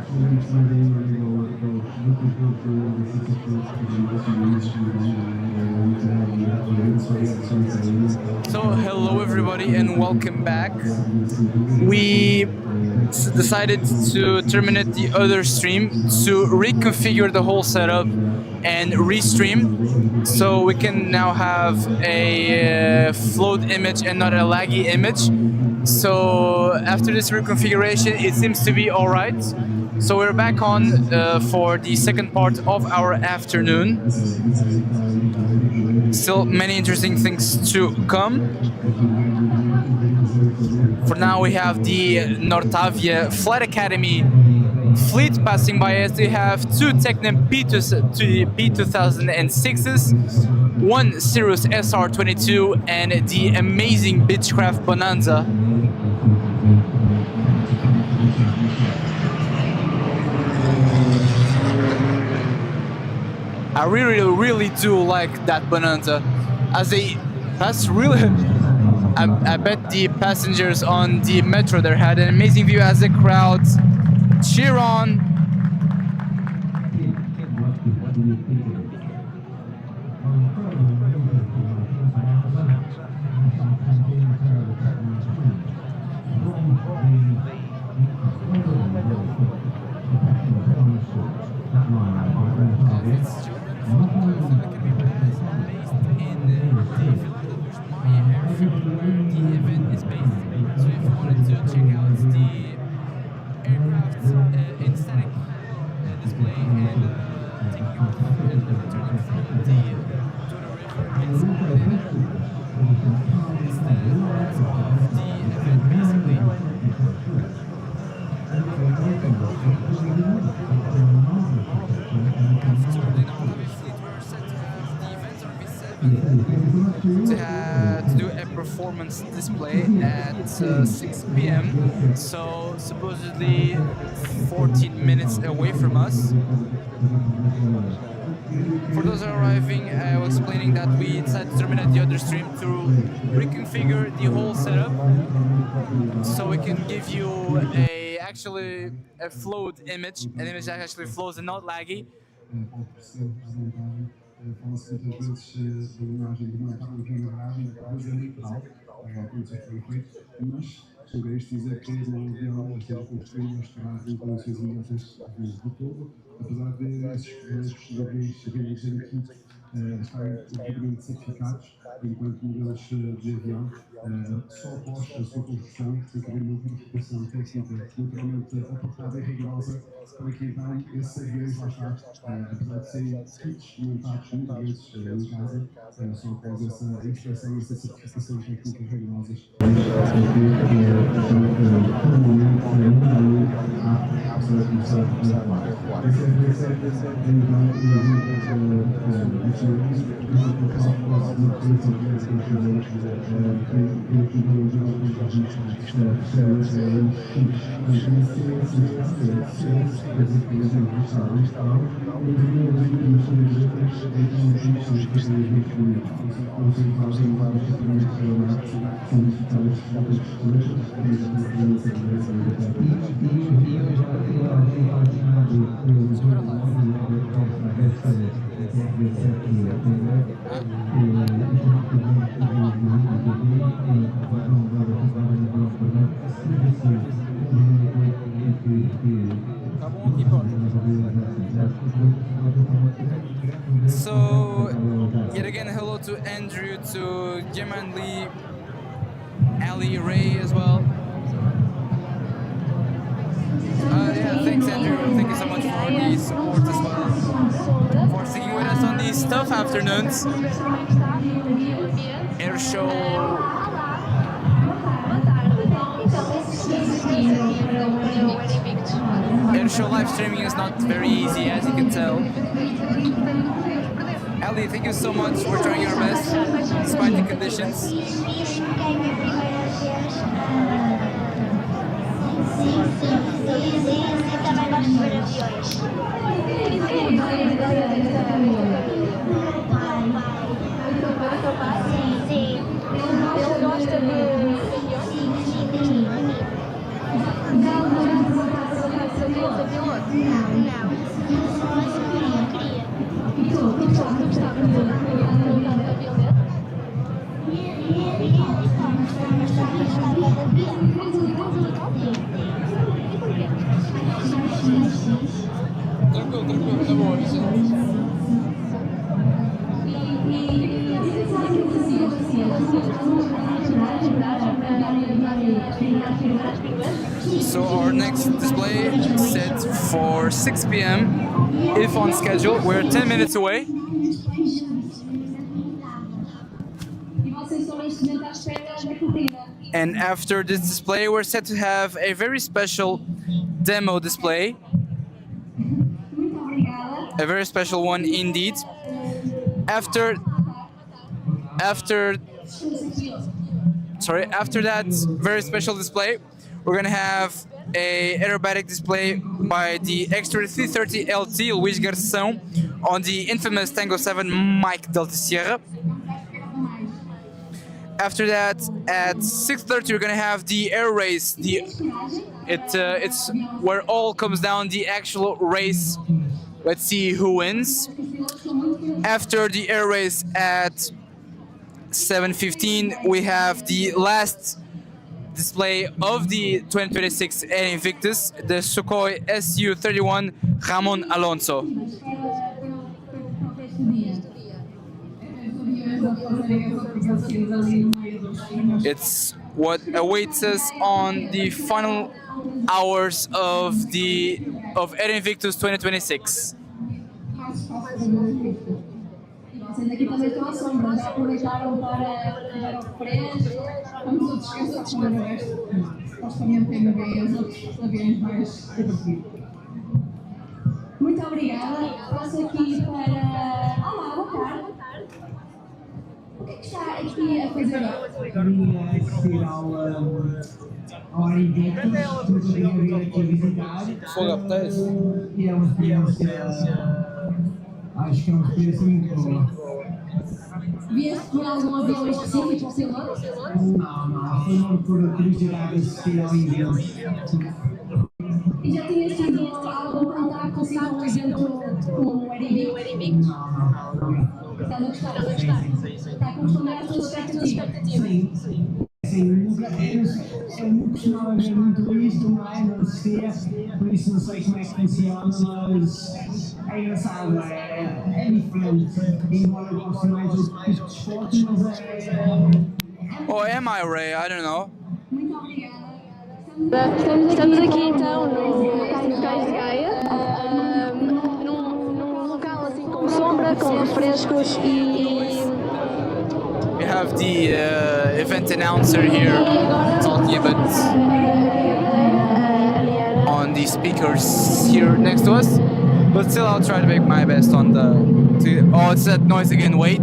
So hello everybody and welcome back. We decided to terminate the other stream to reconfigure the whole setup and restream, so we can now have a float image and not a laggy image. So after this reconfiguration, it seems to be all right. So we're back on for the second part of our afternoon. Still many interesting things to come. For now, we have the Nortavia Flight Academy fleet passing by us. They have two Technim P2006s, one Cirrus SR-22, and the amazing Beechcraft Bonanza. I really do like that Bonanza. As they pass really, I bet the passengers on the metro there had an amazing view as the crowds cheer on. To do a performance display at 6 p.m. So supposedly 14 minutes away from us. For those arriving, I was explaining that we decided to terminate the other stream to reconfigure the whole setup, so we can give you actually a float image, an image that actually flows and not laggy. Fala-se muitas vezes da imagem de uma garagem, mas é literal, como isso foi feito, mas sobre isto dizer que não avião a ser construído, mas trazem condições imensas de todo, apesar de esses projetos de aviões saberem ser aqui estarem devidamente certificados enquanto modelos de avião, só após a sua construção tem que haver uma verificação técnica naturalmente apertada e rigorosa para que então esses aviões lá está, apesar de serem kits montados muitas vezes em casa, só após essa inspeção e essa certificação técnica rigorosas. So, yet again, hello to Andrew, to Geman Lee, Ali Ray as well. Yeah, thanks Andrew, thank you so much for the support as well, for sticking with us on these tough afternoons. Airshow. Airshow live streaming is not very easy, as you can tell. Ali, thank you so much. We're trying our best, despite the conditions. Tranquilo, tranquilo, tá bom. So our next display is set for 6 p.m. If on schedule, we're 10 minutes away. And after this display, we're set to have a very special demo display. A very special one indeed. After that very special display, we're gonna have a aerobatic display by the Extra 330 LT Luís I on the infamous Tango 7 Mike Delta Sierra. After that, at 6:30, we're gonna have the air race. It's where all comes down, the actual race. Let's see who wins. After the air race at 7:15, we have the last display of the 2026 AIR INVICTUS, the Sukhoi Su-31 Ramon Alonso. It's what awaits us on the final hours of AIR INVICTUS 2026. Vocês aqui também estão à sombra, já aproveitaram para o freio, como todos esqueçam com o resto, supostamente tem a ver os outros aviões mais divertidos. Muito obrigada, passo aqui para... Olá, boa tarde. O que é que está aqui a fazer agora? Vim assistir ao AIR INVICTUS, que eu vim aqui visitar. E é uma experiência... Acho que é uma experiência muito boa. Vieste por algum avião específico, piloto? Não, foi uma curiosidade assistir ao evento. E já tinha tido algum contato assim com um evento como o AIR INVICTUS? Não. Está a gostar? Está a corresponder às suas expectativas? Sim. Eu nunca costumava ver muito isto, não é? Não assistia, por isso não sei como é que funciona, mas é engraçado, é diferente. Embora eu goste mais do tipo de esportes, mas Or am I, Ray? I don't know. Muito obrigada. Estamos aqui então no Cais de Gaia, num local assim com sombra, com refrescos e... We have the event announcer here talking a bit on the speakers here next to us, but still I'll try to make my best on oh, it's that noise again, wait.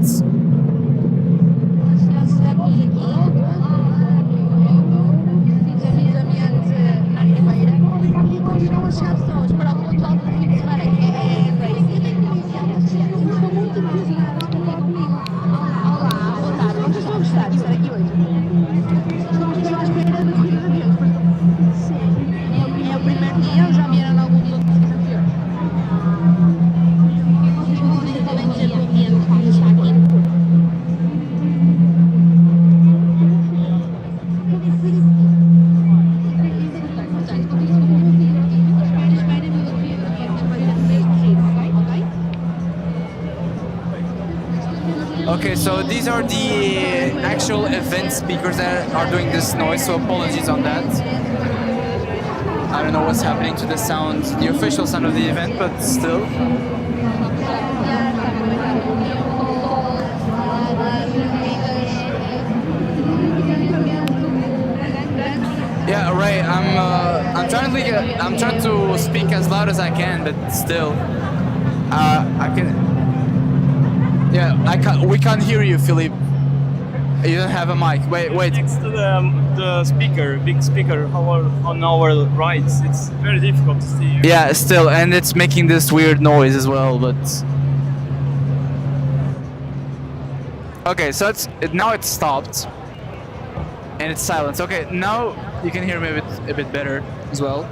Okay, so these are the actual event speakers that are doing this noise, so apologies on that. I don't know what's happening to the sound, the official sound of the event, but still. Yeah, Ray, I'm trying to speak as loud as I can, but still, I can. Yeah, we can't hear you, Philippe. You don't have a mic. Wait. Next to the speaker, big speaker on our right, it's very difficult to see. Yeah, still, and it's making this weird noise as well, but... Okay, so now it's stopped. And it's silence. Okay, now you can hear me a bit better as well.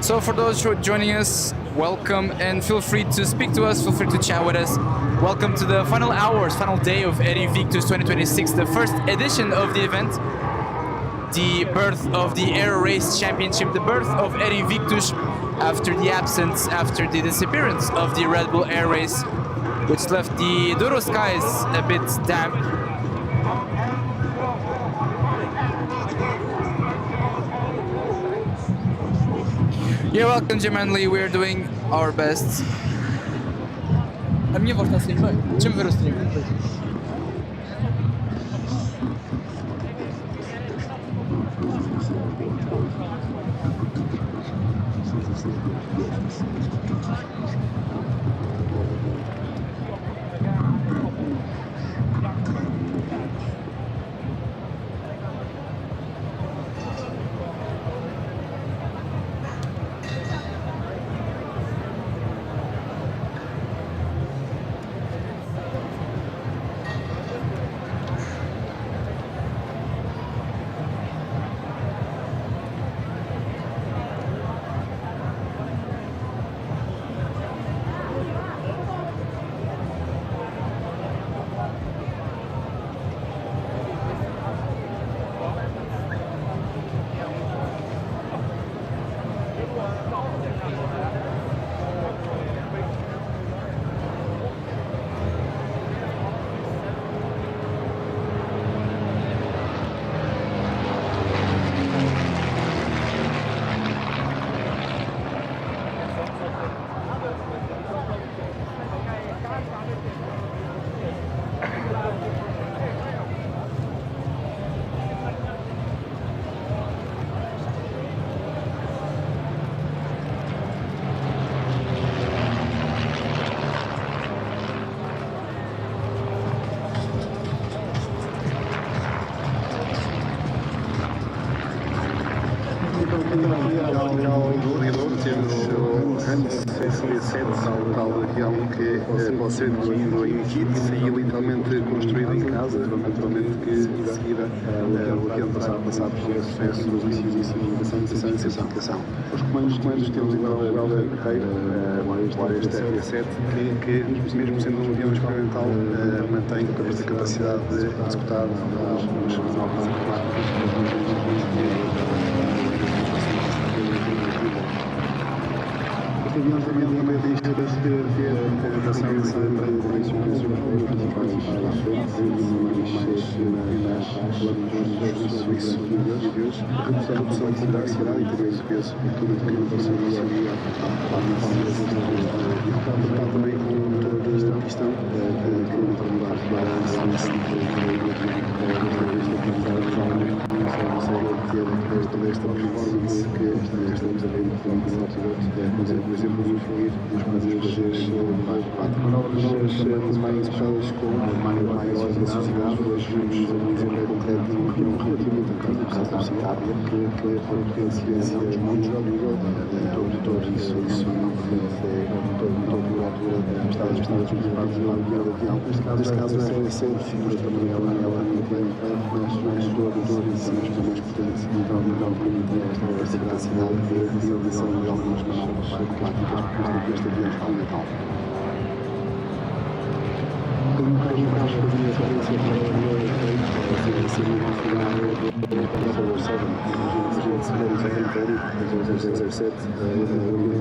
So for those who are joining us, welcome, and feel free to speak to us, feel free to chat with us. Welcome to the final hours, final day of AIR INVICTUS 2026, the first edition of the event, the birth of the Air Race Championship, the birth of AIR INVICTUS after the disappearance of the Red Bull Air Race, which left the Douro skies a bit damp. You're welcome, genuinely, we're doing our best. A minha voz está a sair bem. Deixa-me ver o stream. Pode ser adquirido em kit e literalmente construído em casa, naturalmente que de seguida o avião passar por esse processo de licenciação e aplicação. Os comandos temos então o Welder Carreira, este F7, que mesmo sendo um avião experimental, mantém a capacidade de executar os novos Este avião também tem a adaptação para convenções a redução de complexidade e também de peso, tudo que não pode ser também com toda a questão esta performance que estamos a ver por exemplo, influir nos manobras também expressadas com maiores da sociedade. Hoje vemos um exemplo concreto de um avião relativamente velocidade que a potência é muito nível de motor, isso motor por altura está principalmente no avião. Neste caso é sempre figura também, ela tem mais motor em cima, mais potente, então esta capacidade de realização de algumas manobras práticas, porque este avião é fundamental. Como faz fazer a experiência para ser o sobre, se fizermos a inteiro, a 07,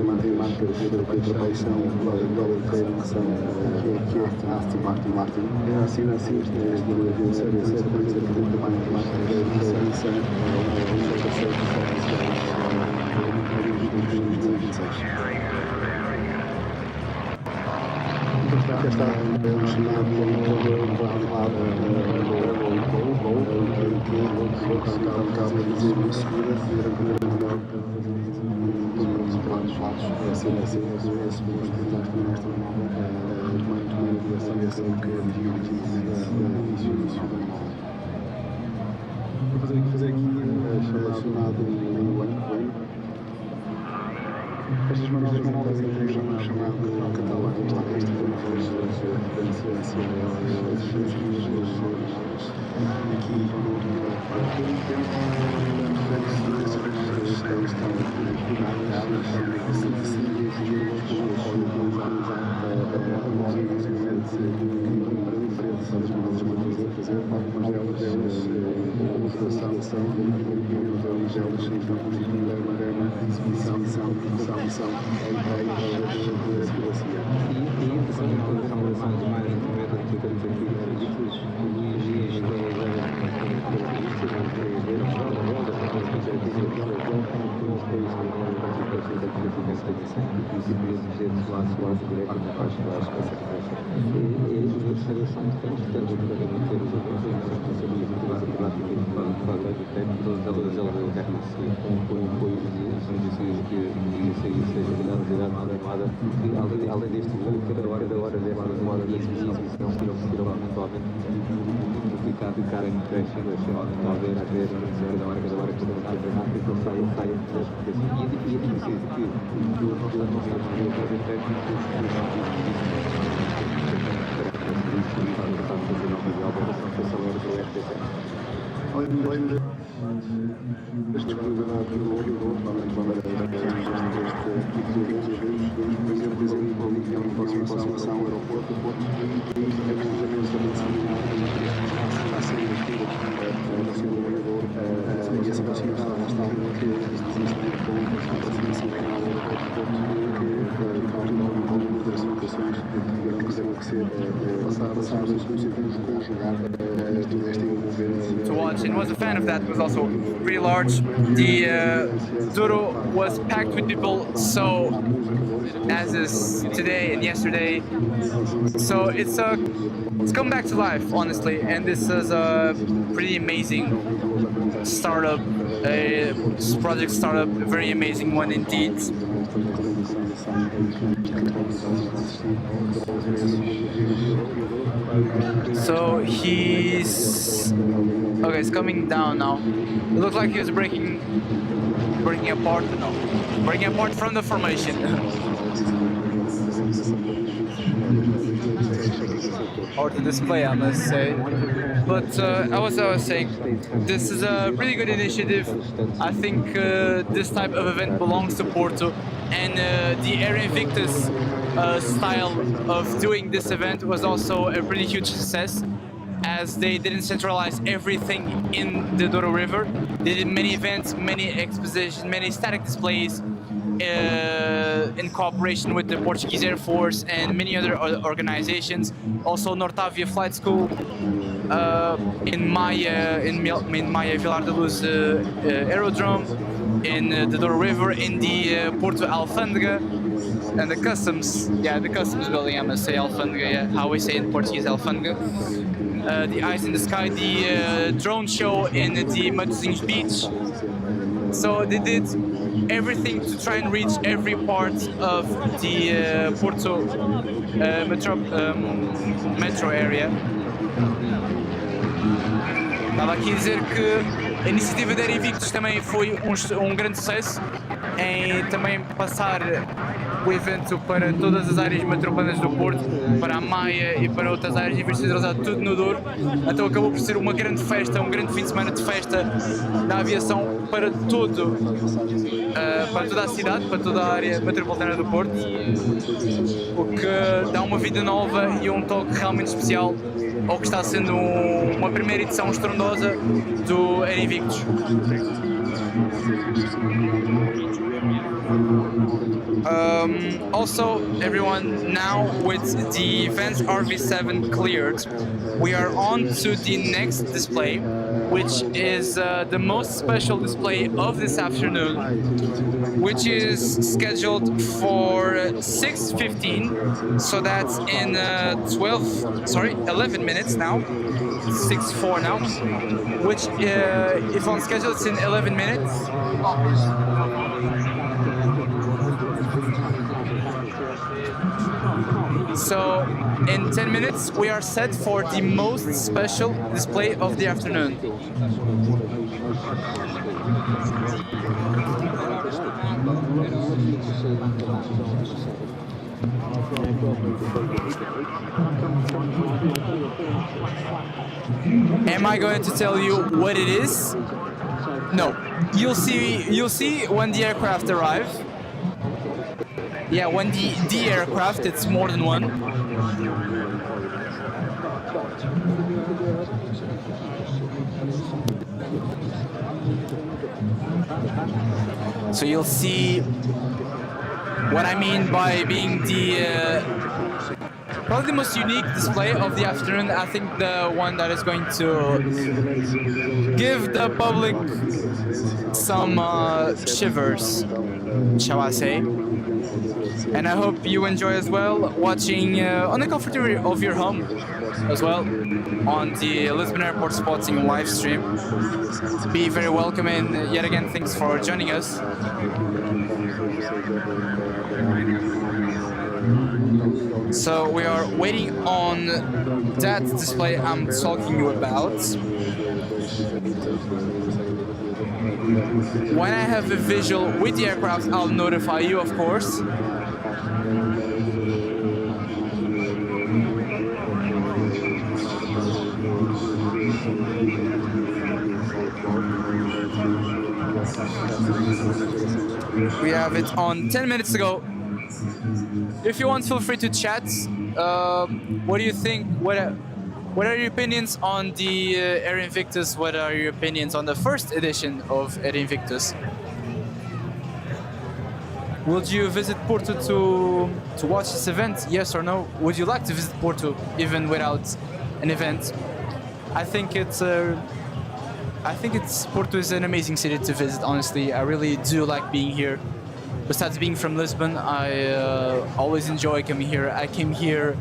mantém a marca de ultrapassão que é Aston Martin. Assim, este avião sério pode ser também a marca Cá está um chamado estas manobras têm um chamado catalão, exibição em acrobacia. E interessante, a relação de mais intimeta que temos aqui na AIRINVICTUS, o Luís I além deste cada hora leva uma hora de exibição eventualmente ficar em creche a ver cada hora sai e dizer que o nosso as disponibilidades do Rio aproximação ao aeroporto, e essa proximidade está que existe com a aproximação ao das situações que quiseram ser passadas nos conseguimos conjugar todo este envolvente. To watch and was a fan of that. It was also pretty large. The Douro was packed with people, so as is today and yesterday. So it's come back to life, honestly, and this is a pretty amazing startup, a project startup, a very amazing one indeed. So he's coming down now. It looked like he was breaking apart. No, breaking apart from the formation. Or the display, I must say. But as I was saying, this is a really good initiative. I think this type of event belongs to Porto, and the AIR INVICTUS style of doing this event was also a really huge success, as they didn't centralize everything in the Douro River. They did many events, many expositions, many static displays in cooperation with the Portuguese Air Force and many other organizations. Also Nortavia Flight School, in Maya Vilar de Luz Aerodrome, in the Douro River, in the Porto Alfândega, and the customs building, I must say Alfândega, yeah, how we say in Portuguese Alfândega. The Eyes in the Sky, the drone show in the Matosinhos Beach. So they did everything to try and reach every part of the Porto metro area. Estava aqui a dizer que a iniciativa da AIR INVICTUS também foi um grande sucesso em também passar o evento para todas as áreas metropolitanas do Porto, para a Maia e para outras áreas investigadas, tudo no Douro. Então acabou por ser uma grande festa, um grande fim de semana de festa da aviação para toda a cidade, para toda a área metropolitana do Porto, o que dá uma vida nova e um toque realmente especial ao que está sendo uma primeira edição estrondosa do AIR INVICTUS. Also, everyone, now with the events RV7 cleared, we are on to the next display, which is the most special display of this afternoon, which is scheduled for 6:15, so that's in 11 minutes now, 6:04 now, which if on schedule it's in 11 minutes. So in 10 minutes we are set for the most special display of the afternoon. Am I going to tell you what it is? No. You'll see when the aircraft arrive. Yeah, when the aircraft, it's more than one. So you'll see what I mean by being the probably the most unique display of the afternoon. I think the one that is going to give the public some shivers, shall I say. And I hope you enjoy as well, watching on the comfort of your home as well, on the Lisbon Airport Spotting live stream. Be very welcome, and yet again, thanks for joining us. So we are waiting on that display I'm talking you about. When I have a visual with the aircraft, I'll notify you, of course. We have it on 10 minutes ago. If you want, feel free to chat. What do you think? What are your opinions on the AIR INVICTUS? What are your opinions on the first edition of AIR INVICTUS? Would you visit Porto to watch this event? Yes or no? Would you like to visit Porto even without an event? I think Porto is an amazing city to visit. Honestly, I really do like being here. Besides being from Lisbon, I always enjoy coming here. I came here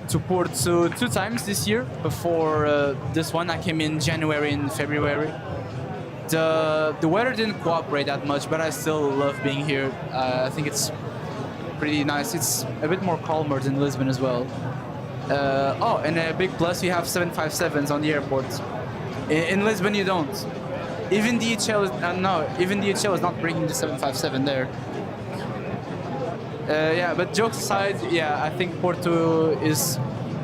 to Porto 2 times this year. Before this one, I came in January and February. The weather didn't cooperate that much, but I still love being here. I think it's pretty nice. It's a bit more calmer than Lisbon as well. Oh, and a big plus, you have 757s on the airport. In Lisbon, you don't. Even DHL is not bringing the 757 there. Yeah, but jokes aside, yeah, I think Porto is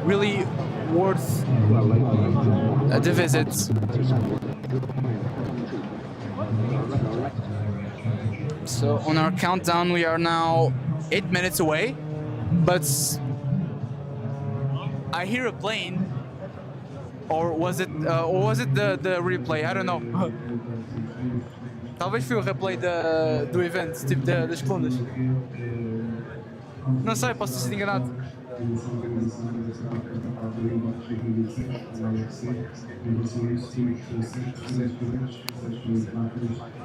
really worth the visit. So on our countdown, we are now 8 minutes away, but I hear a plane. Or was it the replay? I don't know. Talvez foi o replay do evento, tipo das colunas. Não sei, posso ter sido enganado.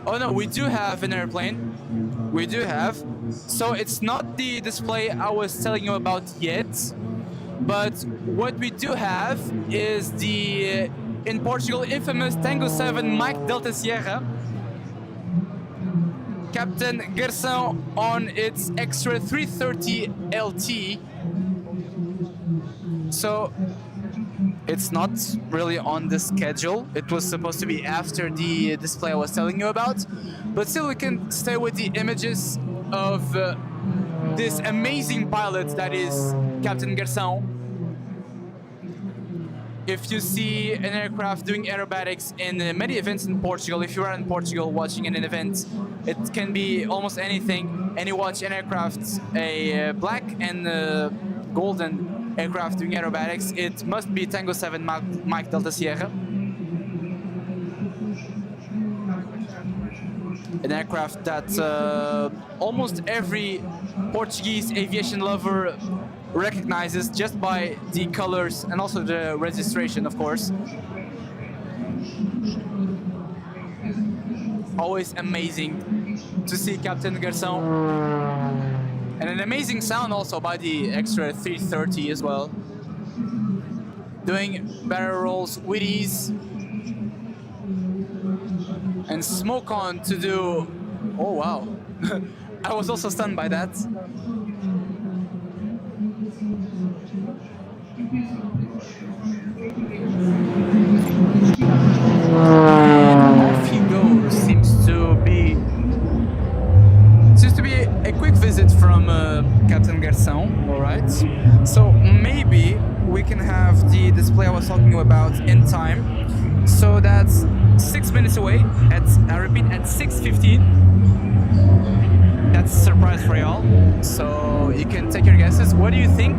Oh no, we do have an airplane. We do have. So it's not the display I was telling you about yet. But what we do have is the, in Portugal, infamous Tango 7 Mike Delta Sierra. Captain Garção on its extra 330 LT. So it's not really on the schedule. It was supposed to be after the display I was telling you about. But still we can stay with the images of this amazing pilot that is Captain Garção. If you see an aircraft doing aerobatics in many events in Portugal, if you are in Portugal watching an event, it can be almost anything, and you watch an aircraft, a black and golden aircraft doing aerobatics, it must be Tango 7 Mike Delta Sierra. An aircraft that almost every Portuguese aviation lover recognizes just by the colors and also the registration, of course. Always amazing to see Captain Garção. And an amazing sound also by the extra 330 as well. Doing barrel rolls with ease. And smoke on to do... Oh wow. I was also stunned by that. Off he goes. Seems to be a quick visit from Captain Garção. All right. So maybe we can have the display I was talking about in time. So that's 6 minutes away. I repeat, at 6:15. that's a surprise for y'all. So you can take your guesses. What do you think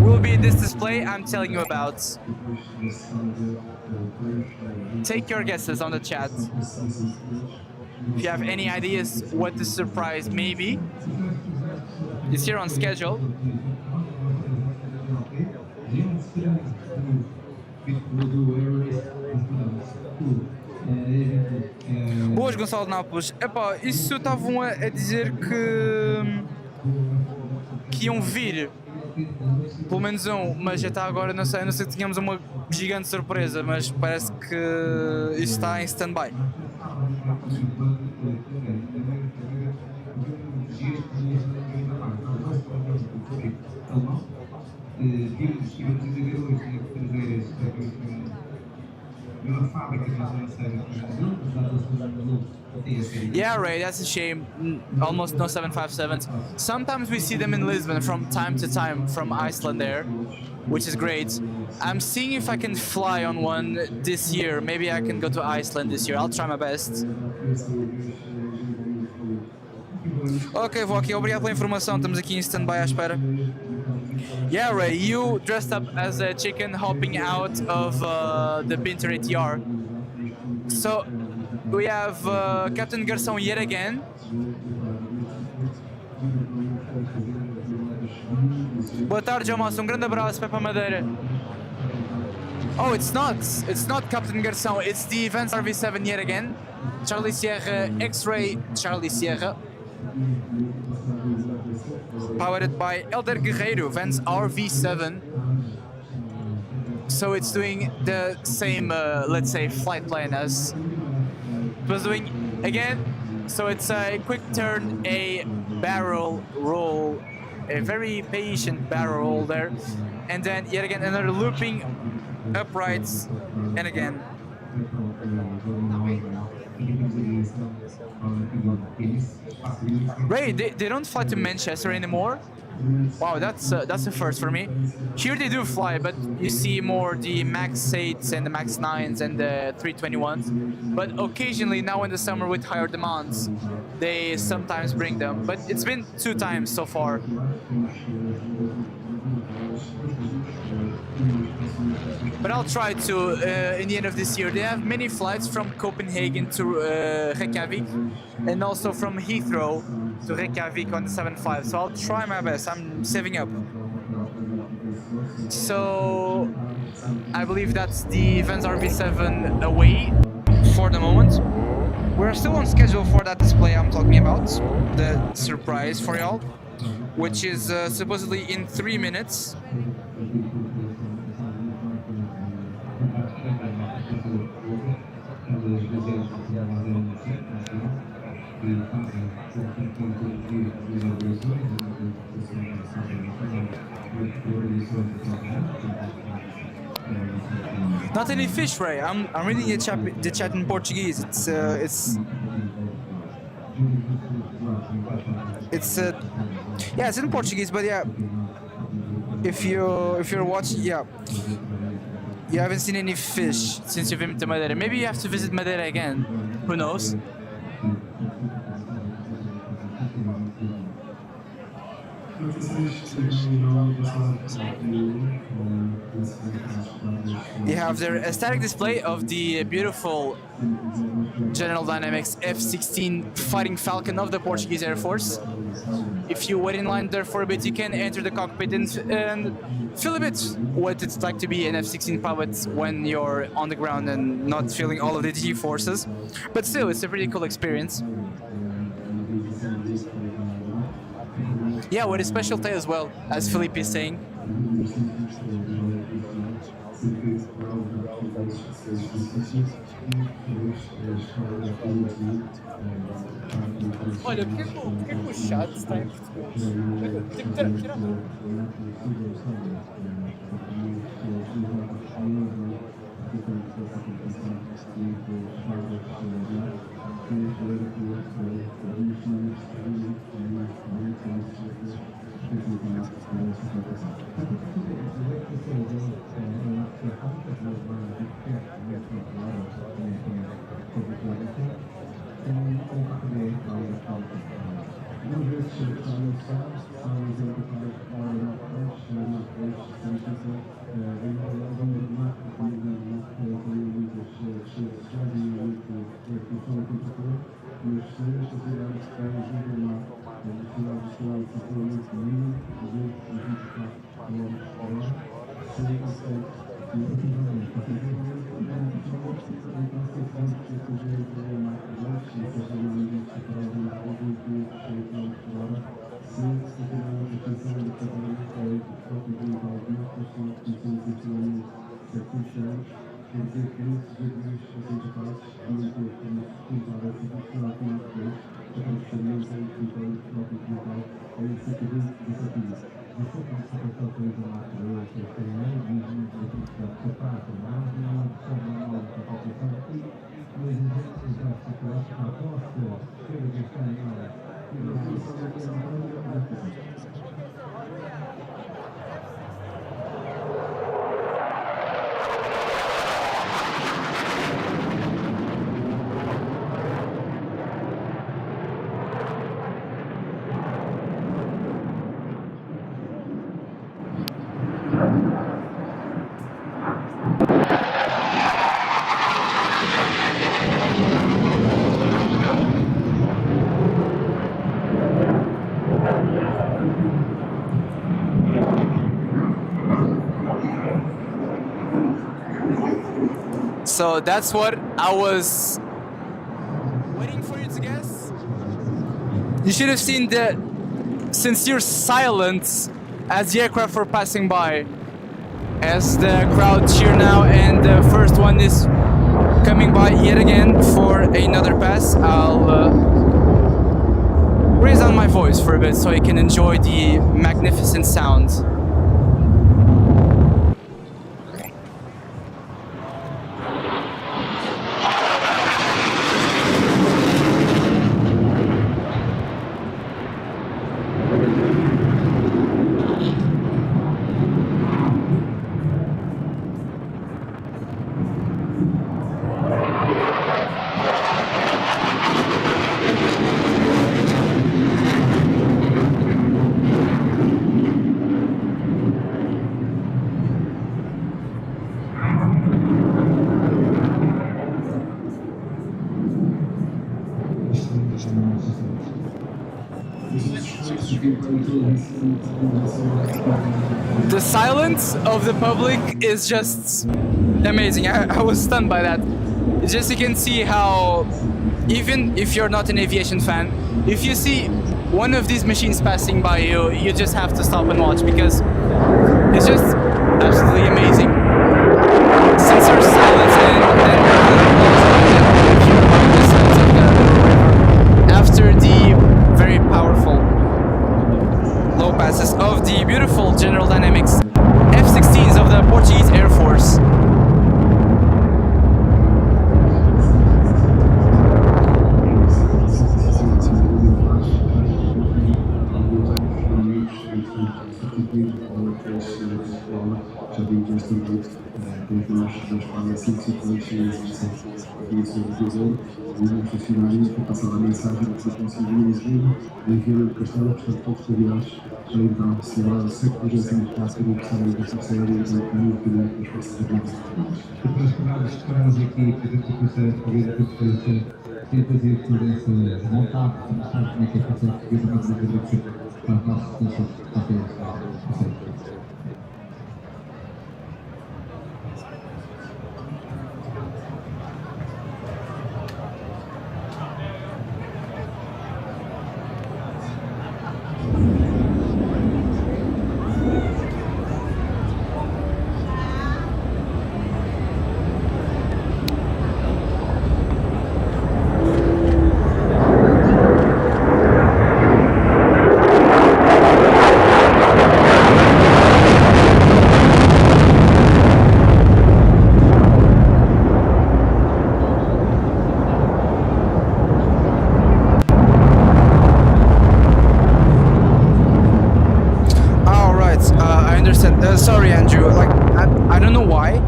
will be this display I'm telling you about? Take your guesses on the chat. If you have any ideas what the surprise may be, it's here on schedule. Boas, Gonçalo Nápoles. Epá, isso estavam a dizer que iam vir pelo menos um, mas até agora não sei se tínhamos uma gigante surpresa, mas parece que isso está em stand-by. Yeah, Ray, that's a shame. Almost no 757s. Sometimes we see them in Lisbon from time to time from Iceland Air, which is great. I'm seeing if I can fly on one this year. Maybe I can go to Iceland this year. I'll try my best. Ok, vou aqui. Obrigado pela informação. Estamos aqui em stand-by à espera. Yeah, Ray, you dressed up as a chicken hopping out of the Pinter ATR. So we have Captain Garçom yet again. Boa tarde, João Massa. Grande abraço, Pepa Madeira. Oh, it's not Captain Garçom. It's the Events RV7 yet again. Charlie Sierra, X-Ray, Charlie Sierra. Powered by Elder Guerreiro, Vans RV7. So it's doing the same, let's say, flight plan as it was doing again. So it's a quick turn, a barrel roll, a very patient barrel roll there. And then yet again, another looping uprights, and again. Ray, they don't fly to Manchester anymore. Wow, that's a first for me. Here they do fly, but you see more the Max 8s and the Max 9s and the 321s. But occasionally, now in the summer with higher demands, they sometimes bring them. But it's been 2 times so far. But I'll try to, in the end of this year. They have many flights from Copenhagen to Reykjavik, and also from Heathrow to Reykjavik on the 7.5. So I'll try my best. I'm saving up. So I believe that's the Vans RV7 away for the moment. We're still on schedule for that display I'm talking about, the surprise for y'all, which is supposedly in 3 minutes. Not any fish, Ray. I'm reading the chat in Portuguese. Yeah, it's in Portuguese, but yeah, if you're watching, yeah, you haven't seen any fish since you've been to Madeira. Maybe you have to visit Madeira again. Who knows? You have there a static display of the beautiful General Dynamics F-16 Fighting Falcon of the Portuguese Air Force. If you wait in line there for a bit, you can enter the cockpit and feel a bit what it's like to be an F-16 pilot when you're on the ground and not feeling all of the G-forces. But still, it's a pretty cool experience. Yeah, with a special tail as well, as Felipe is saying. Olha, por que o chat está em português? Tira So that's what I was waiting for you to guess. You should have seen the sincere silence as the aircraft were passing by, as the crowd cheer now, and the first one is coming by yet again for another pass. I'll raise down my voice for a bit so I can enjoy the magnificent sound. The silence of the public is just amazing. I was stunned by that. It's just, you can see how, even if you're not an aviation fan, if you see one of these machines passing by you, you just have to stop and watch, because it's just absolutely amazing. Sensor silence, and then after the very powerful low passes of the beautiful General Dynamics F-16s of the Portuguese Air Force. Passar a mensagem que vocês conseguiram Lisbon, enviar o castelo, portanto, todos convidados para então celebrar o 74º aniversário da Força Aérea Portuguesa das Forças Aéreas. Esperamos aqui que a gente possa fazer a conferência, quem fazer toda essa vontade de mostrar como é que a Força Aérea Portuguesa vai agradecer para a nossa resposta. Sorry, Andrew. Like, I don't know why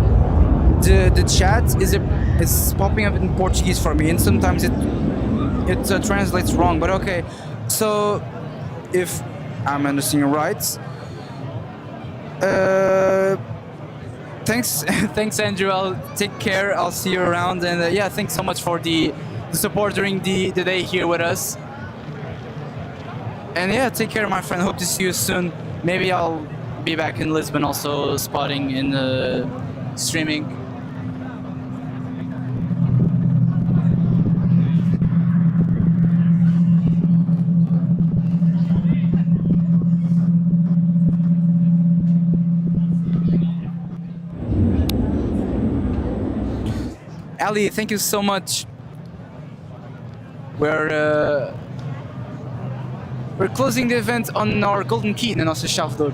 the chat is popping up in Portuguese for me, and sometimes it translates wrong, but okay. So, if I'm understanding right, thanks, thanks, Andrew. I'll take care. I'll see you around, and yeah, thanks so much for the support during the day here with us. And yeah, take care, my friend. Hope to see you soon. Maybe I'll be back in Lisbon also spotting in streaming. Ali, thank you so much. We're closing the event on our golden key na nossa chave de ouro.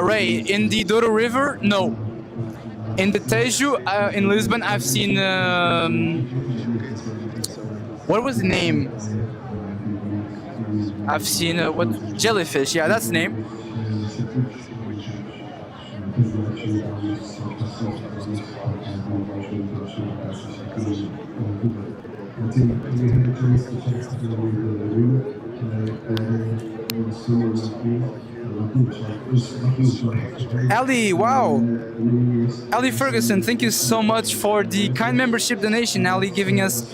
Ray, in the Douro River, no. In the Tejo, in Lisbon, I've seen. What was the name? I've seen what jellyfish. Yeah, that's the name. Ali, wow. Ali Ferguson, thank you so much for the kind membership donation. Ali giving us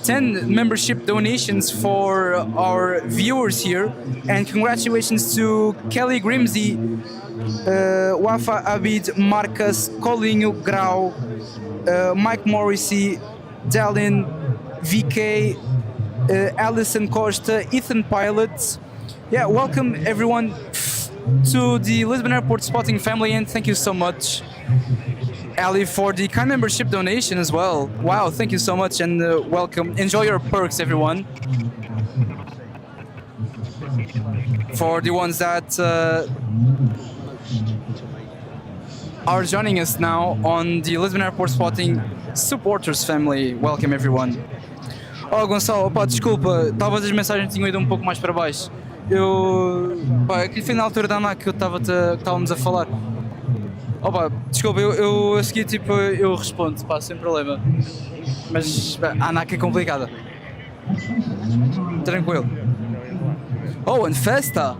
10 membership donations for our viewers here. And congratulations to Kelly Grimsey, Wafa Abid, Marcus, Colinho Grau, Mike Morrissey, Dallin, VK, Alison Costa, Ethan Pilot. Yeah, welcome everyone to the Lisbon Airport Spotting family, and thank you so much, Ali, for the kind membership donation as well. Wow, thank you so much, and welcome. Enjoy your perks, everyone. For the ones that are joining us now on the Lisbon Airport Spotting supporters family, welcome everyone. Oh, Gonçalo, pá, desculpa, talvez as mensagens tinham ido um pouco mais para baixo. Aquilo foi na altura da ANAC que estávamos a falar. Oh, pá, desculpa, eu a seguir, tipo, eu respondo, pá, sem problema. Mas a ANAC é complicada. Tranquilo. Oh, and Festa,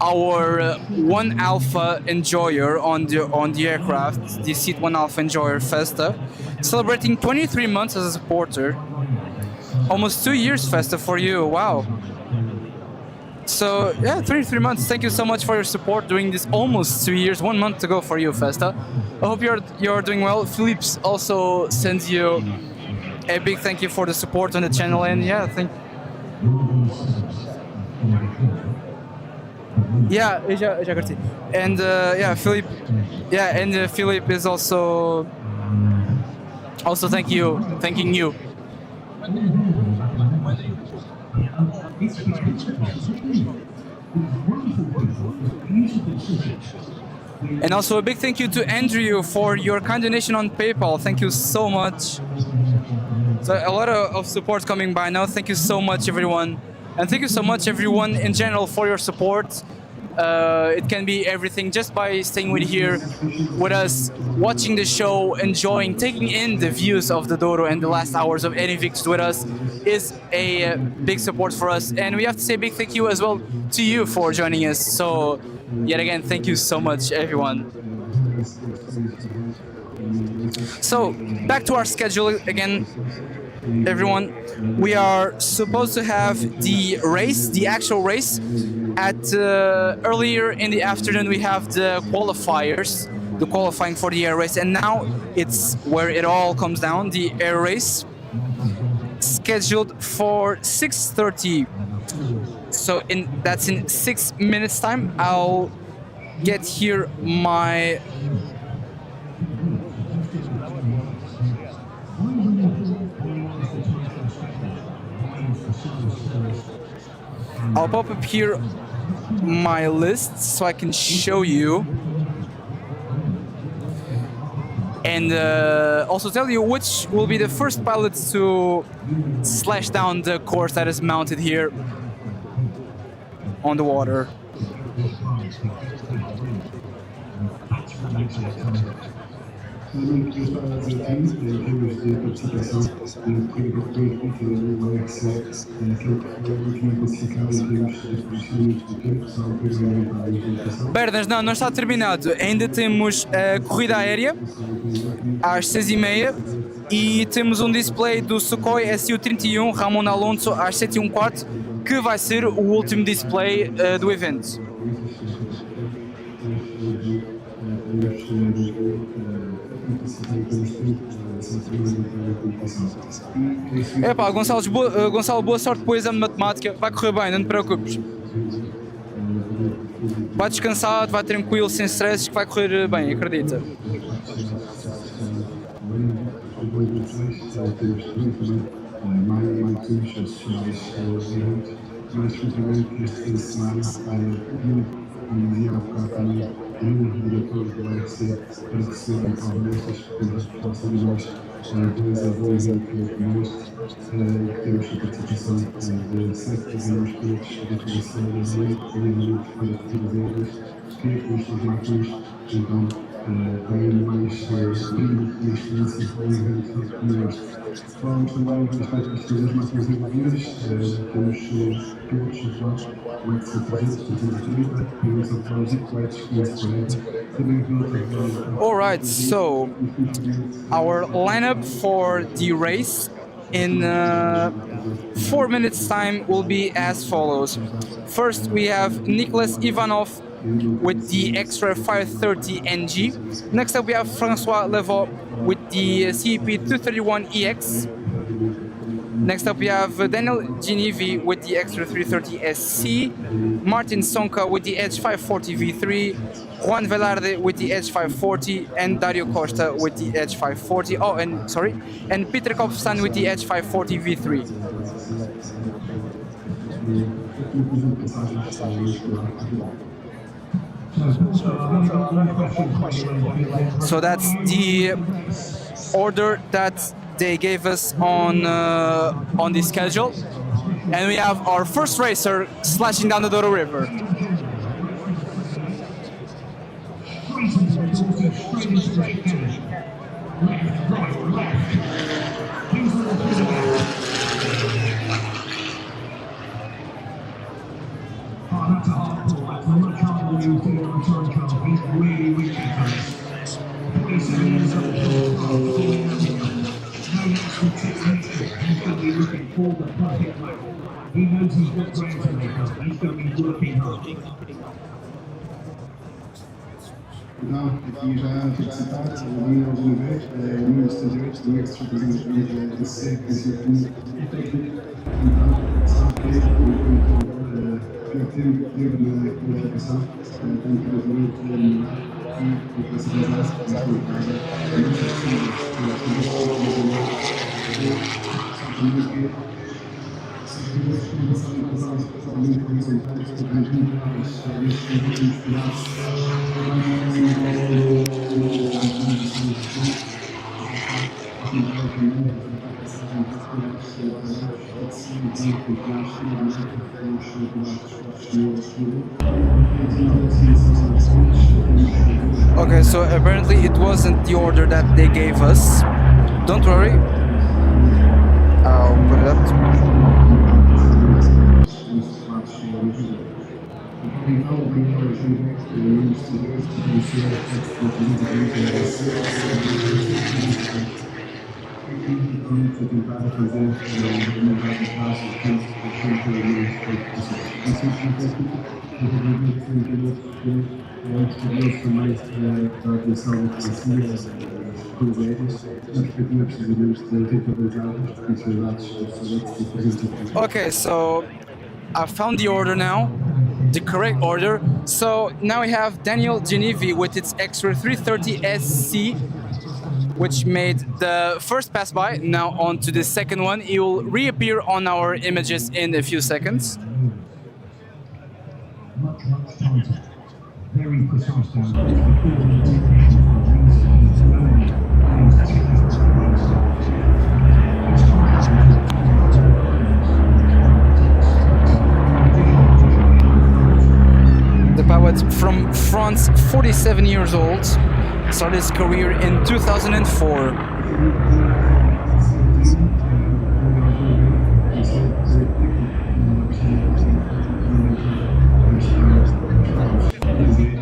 our 1 Alpha enjoyer on the aircraft, the Seat 1 Alpha enjoyer Festa, celebrating 23 months as a supporter. Almost 2 years, Festa, for you. Wow. So yeah, 23 months. Thank you so much for your support during this almost 2 years. 1 month to go for you, Festa. I hope you're doing well. Philippe also sends you a big thank you for the support on the channel, and yeah, eu já curti. And yeah, Philippe. Yeah, and Philippe is also thanking you. And also a big thank you to Andrew for your kind donation on PayPal. Thank you so much. So a lot of support coming by now. Thank you so much, everyone. And thank you so much, everyone, in general, for your support. It can be everything just by staying here with us, watching the show, enjoying, taking in the views of the Douro and the last hours of AIR INVICTUS with us is a big support for us. And we have to say a big thank you as well to you for joining us. So yet again, thank you so much, everyone. So back to our schedule again, everyone. We are supposed to have the race, the actual race, at earlier in the afternoon. We have the qualifiers, the qualifying for the air race, and now it's where it all comes down, the air race, scheduled for 6:30. So that's in 6 minutes time. I'll get here my I'll pop up here my list so I can show you, and also tell you which will be the first pilots to slash down the course that is mounted here on the water. Realmente, eu estava a dizer aqui, em termos de participação, corrida por o AIRC, aquele que foi o último classificado em termos de posicionamento do tempo, só o primeiro para a implementação. Pernas, não está terminado. Ainda temos a corrida aérea às 6h30 e temos um display do Sukhoi Su-31 Ramon Alonso às 7h15, que vai ser o último display do evento. Epá, Gonçalo, boa sorte para o exame de matemática, vai correr bem, não te preocupes. Vai descansado, vai tranquilo, sem stress, que vai correr bem, acredita. Mas efetivamente este fim de semana dizia há bocado também um diretor do AIRC para que se envolvam estas responsabilidades dois avós e que temos a participação de 7 aviões pilotos da produção da Lisbon, para futuras que com as suas máquinas então têm mais brilho e experiência com o evento como este. Falamos também das máquinas envolvidas, temos pilotos atuais, o XC300, 330, pilotos atuais e coletes 1540, também pilotos atuais. Alright, so our lineup for the race in 4 minutes time will be as follows. First we have Nicholas Ivanov with the extra 530 NG. Next up we have Francois Levaux with the CEP 231EX. Next up we have Daniel Genevi with the extra 330 SC, Martin Sonka with the Edge 540 V3, Juan Velarde with the Edge 540, and Dario Costa with the Edge 540. Oh, and Peter Kopfstan with the Edge 540 V3. So that's the order that they gave us on the schedule, and we have our first racer slashing down the Douro River. He knows he's got ground to make up. He's going to be working hard. Então, aqui já a participar, mais uma vez, no estagiário do ex-presidente da SEC, então, sabe que o tempo que teve na qualificação, tem que realmente melhorar e possibilidade de estar colocada em muitas Okay, so apparently it wasn't the order that they gave us. Don't worry, I'll put it up. Okay, so I found the order now, the correct order. So now we have Daniel Genevi with its extra 330 SC, which made the first pass by. Now on to the second one. It will reappear on our images in a few seconds. Much tighter. Very precise down. The pilot from France, 47 years old, started his career in 2004.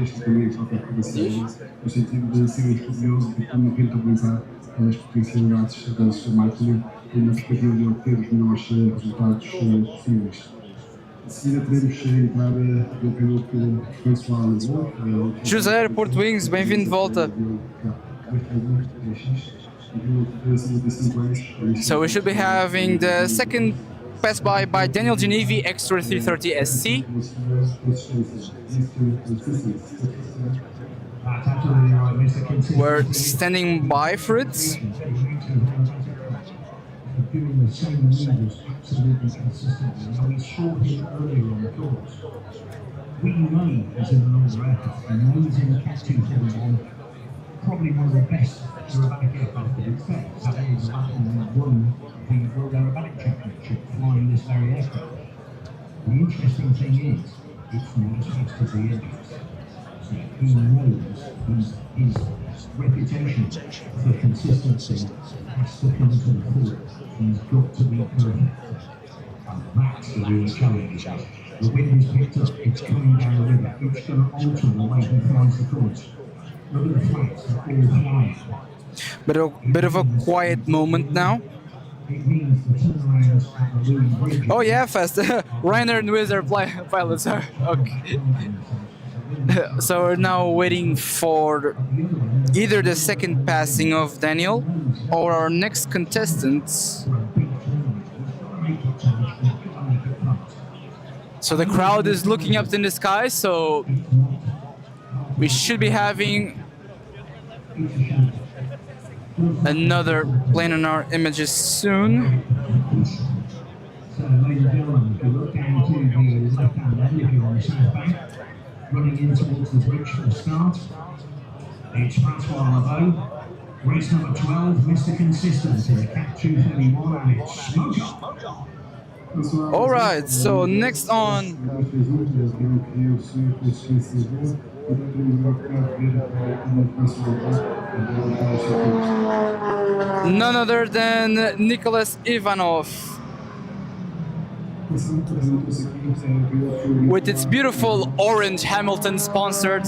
Este também só para acrobacias, no sentido de ser estudioso de como rentabilizar as potencialidades das máquinas e na perspectiva de obter os melhores resultados possíveis. De seguida teremos a entrada do piloto Força Aérea Lisbon. José Aeroporto Wings, bem-vindo de volta. So we should be having the second pass by Daniel Genevi, Extra 330 SC. We're standing by for it. Doing the same maneuvers absolutely consistently. Now we saw him earlier on the course. We know he's an older aircraft. He knows in the Cat 241, probably one of the best aerobatic aircraft that expects. Having won the World Aerobatic Championship flying this very aircraft. The interesting thing is, it's not as fast as the engines. So he knows his reputation for consistency has to come to the fore. He's got to be perfect. And that's the real challenge. The wind is picked up, it's coming down the river, it's going to alter the way he flies the course. Look at the flags, they're all flying. Bit of a quiet moment now. It means the turnarounds at the Louis Bridge. Oh yeah, fast. Rainer and Wiz are pilots. Okay. So we're now waiting for either the second passing of Daniel or our next contestant. So the crowd is looking up in the sky, so we should be having another plane on our images soon. So, ladies and gentlemen, if you look down to the left-hand end, if you're on the south bank, running in towards the bridge for the start, it's Francois Laveau, race number 12, Mr. Consistent in the Cat 231, and it's Smoke On. All right, so next on, none other than Nicholas Ivanov, with its beautiful orange Hamilton sponsored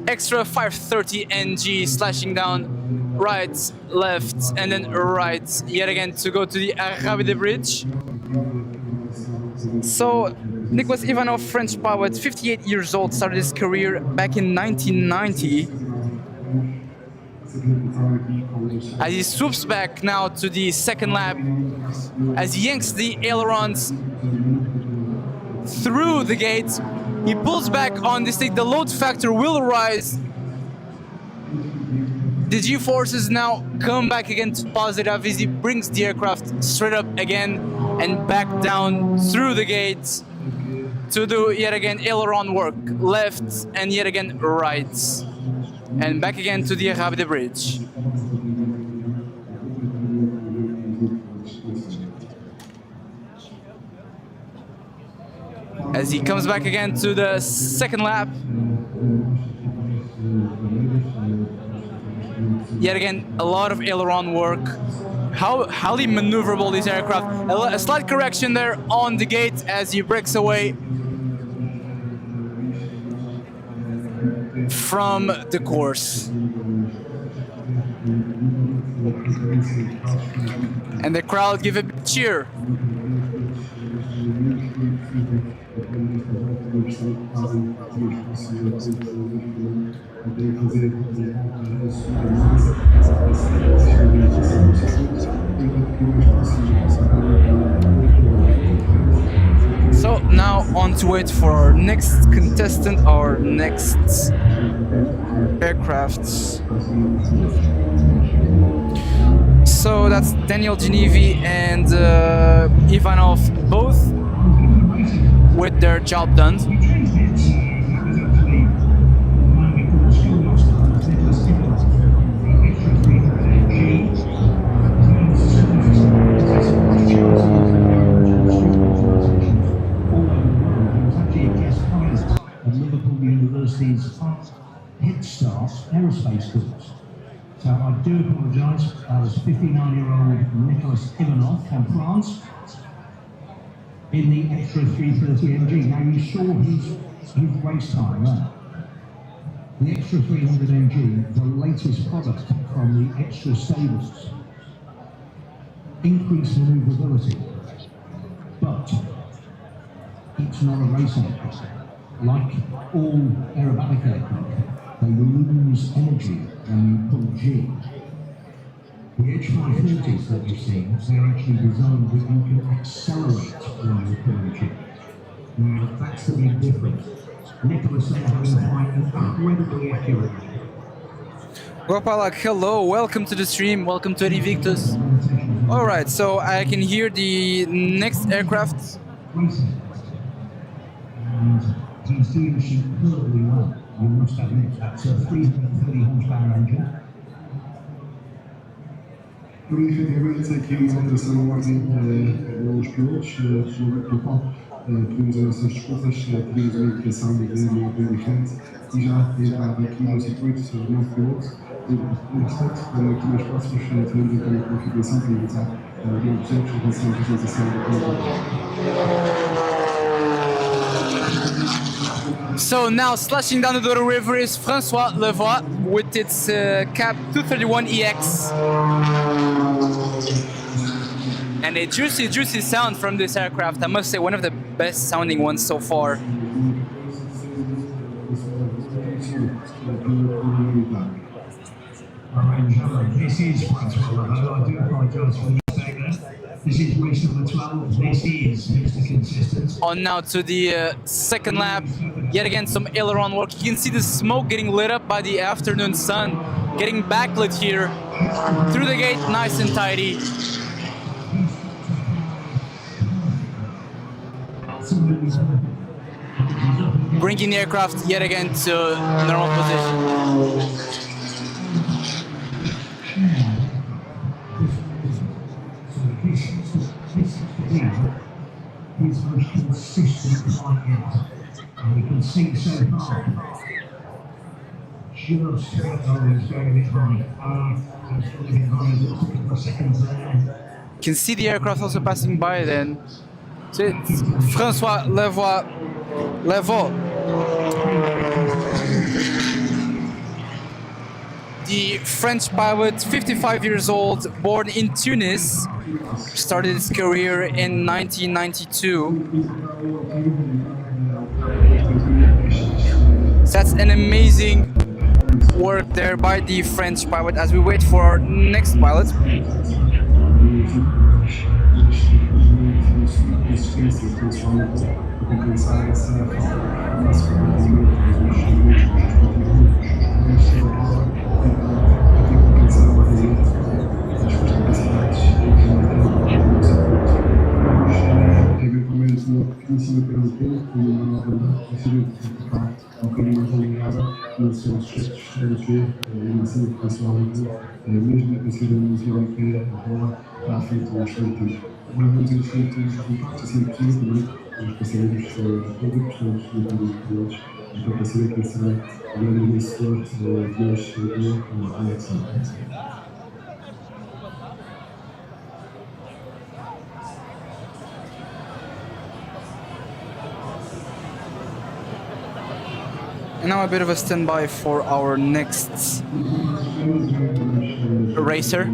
extra 530 NG slashing down right, left, and then right yet again to go to the Arrábida bridge. So Nicholas Ivanov, French pilot, 58 years old, started his career back in 1990. As he swoops back now to the second lap, as he yanks the ailerons through the gate, he pulls back on the stick, the load factor will rise. The G-forces now come back again to positive as he brings the aircraft straight up again and back down through the gates to do yet again aileron work, left and yet again right, and back again to the Arrábida bridge. As he comes back again to the second lap, yet again a lot of aileron work. How highly maneuverable this aircraft. A slight correction there on the gate as he breaks away from the course. And the crowd give a big cheer. So now on to wait for our next contestant, our next aircraft. So that's Daniel Genevi and Ivanov, both with their job done. University's flight as 59-year-old Nicholas Ivanov from France in the extra 330MG. Now you saw his race time there. The extra 300MG, the latest product from the extra stables. Increased manoeuvrability, but it's not a racing aircraft. Like all aerobatic aircraft, they lose energy when you pull G. The H540s that you've seen, they're actually designed that you can accelerate when you pull G. Now, that's the big difference. Nicholas there having a flight incredibly accurate. Gopalak, hello, welcome to the stream, welcome to AIR INVICTUS. Alright, so I can hear the next aircraft. And he's doing superbly well, you must admit. That's a 330 horsepower engine. Efetivamente, aqui uma alteração ordem aos pilotos, no qual pedimos as nossas desculpas, pedimos uma indicação de uma ordem diferente e já entrado aqui no circuito sobre o novo piloto. Entretanto, aqui mais próximos, teremos então uma configuração para evitar novos erros em relação à visualização da piloto. So now slashing down the Douro River is François Levoix with its Cap 231EX. And a juicy sound from this aircraft. I must say, one of the best sounding ones so far. This is François Levoix. I do apologise for saying that. This is race number 12. This is Mr. Consistent. On now to the second lap. Yet again, some aileron work. You can see the smoke getting lit up by the afternoon sun, getting backlit here. Through the gate, nice and tidy. Bringing the aircraft yet again to normal position. His most consistent flight yet. And you can see so far, just he's going a bit high. He's going a bit high, just a couple of seconds there. Can see the aircraft also passing by then. So it's François Levoix. The French pilot, 55 years old, born in Tunis, started his career in 1992. So that's an amazing work there by the French pilot as we wait for our next pilot. Ensino pelo tempo e uma nova ensino de ficar um bocadinho mais alinhada nos seus gestos de ensino pessoal, mesmo que seja uma música que rola para feito os feitos. Vamos ter feito os resultados assim possível também, os passageiros públicos, todos os então para saber que será o grande vencedor de hoje com a Aviação. And now a bit of a standby for our next racer.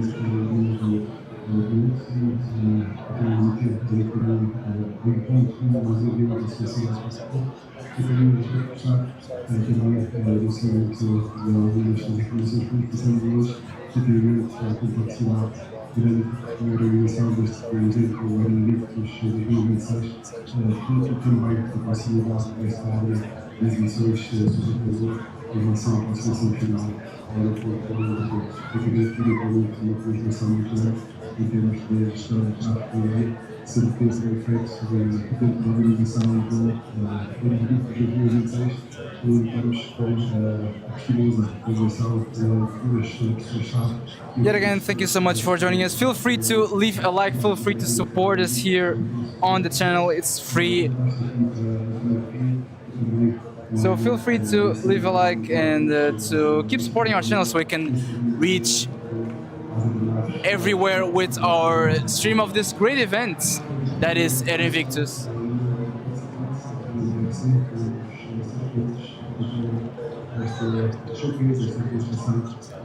a organização deste evento, o AIR INVICTUS 2026, também a possibilidade desta área das missões sobre em relação à participação final ao aeroporto do aeroporto. Eu queria pedir para uma colaboração muito grande em termos de gestão de tráfego aéreo, sendo que esse é feito dentro da organização do AIR INVICTUS 2026, estamos com a estilosa organização das pessoas-chave. Yet again, thank you so much for joining us. Feel free to leave a like, feel free to support us here on the channel, it's free. So feel free to leave a like and to keep supporting our channel so we can reach everywhere with our stream of this great event that is AIR INVICTUS.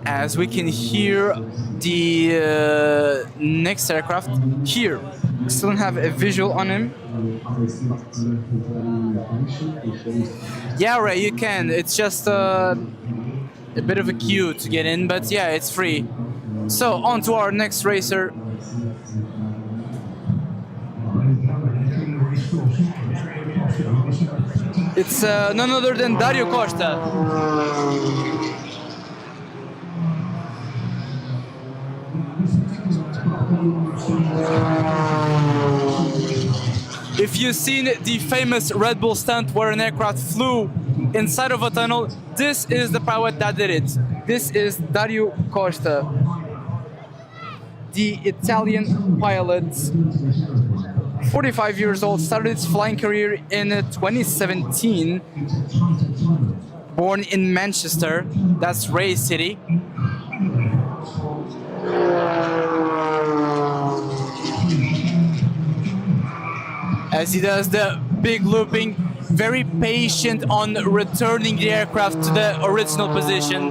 As we can hear the next aircraft here. Still don't have a visual on him. Yeah, Ray, you can. It's just a bit of a queue to get in, but yeah, it's free. So on to our next racer. It's none other than Dario Costa. If you've seen the famous Red Bull stunt where an aircraft flew inside of a tunnel, this is the pilot that did it. This is Dario Costa, the Italian pilot, 45 years old, started his flying career in 2017, born in Manchester, that's Ray's city. As he does the big looping, very patient on returning the aircraft to the original position.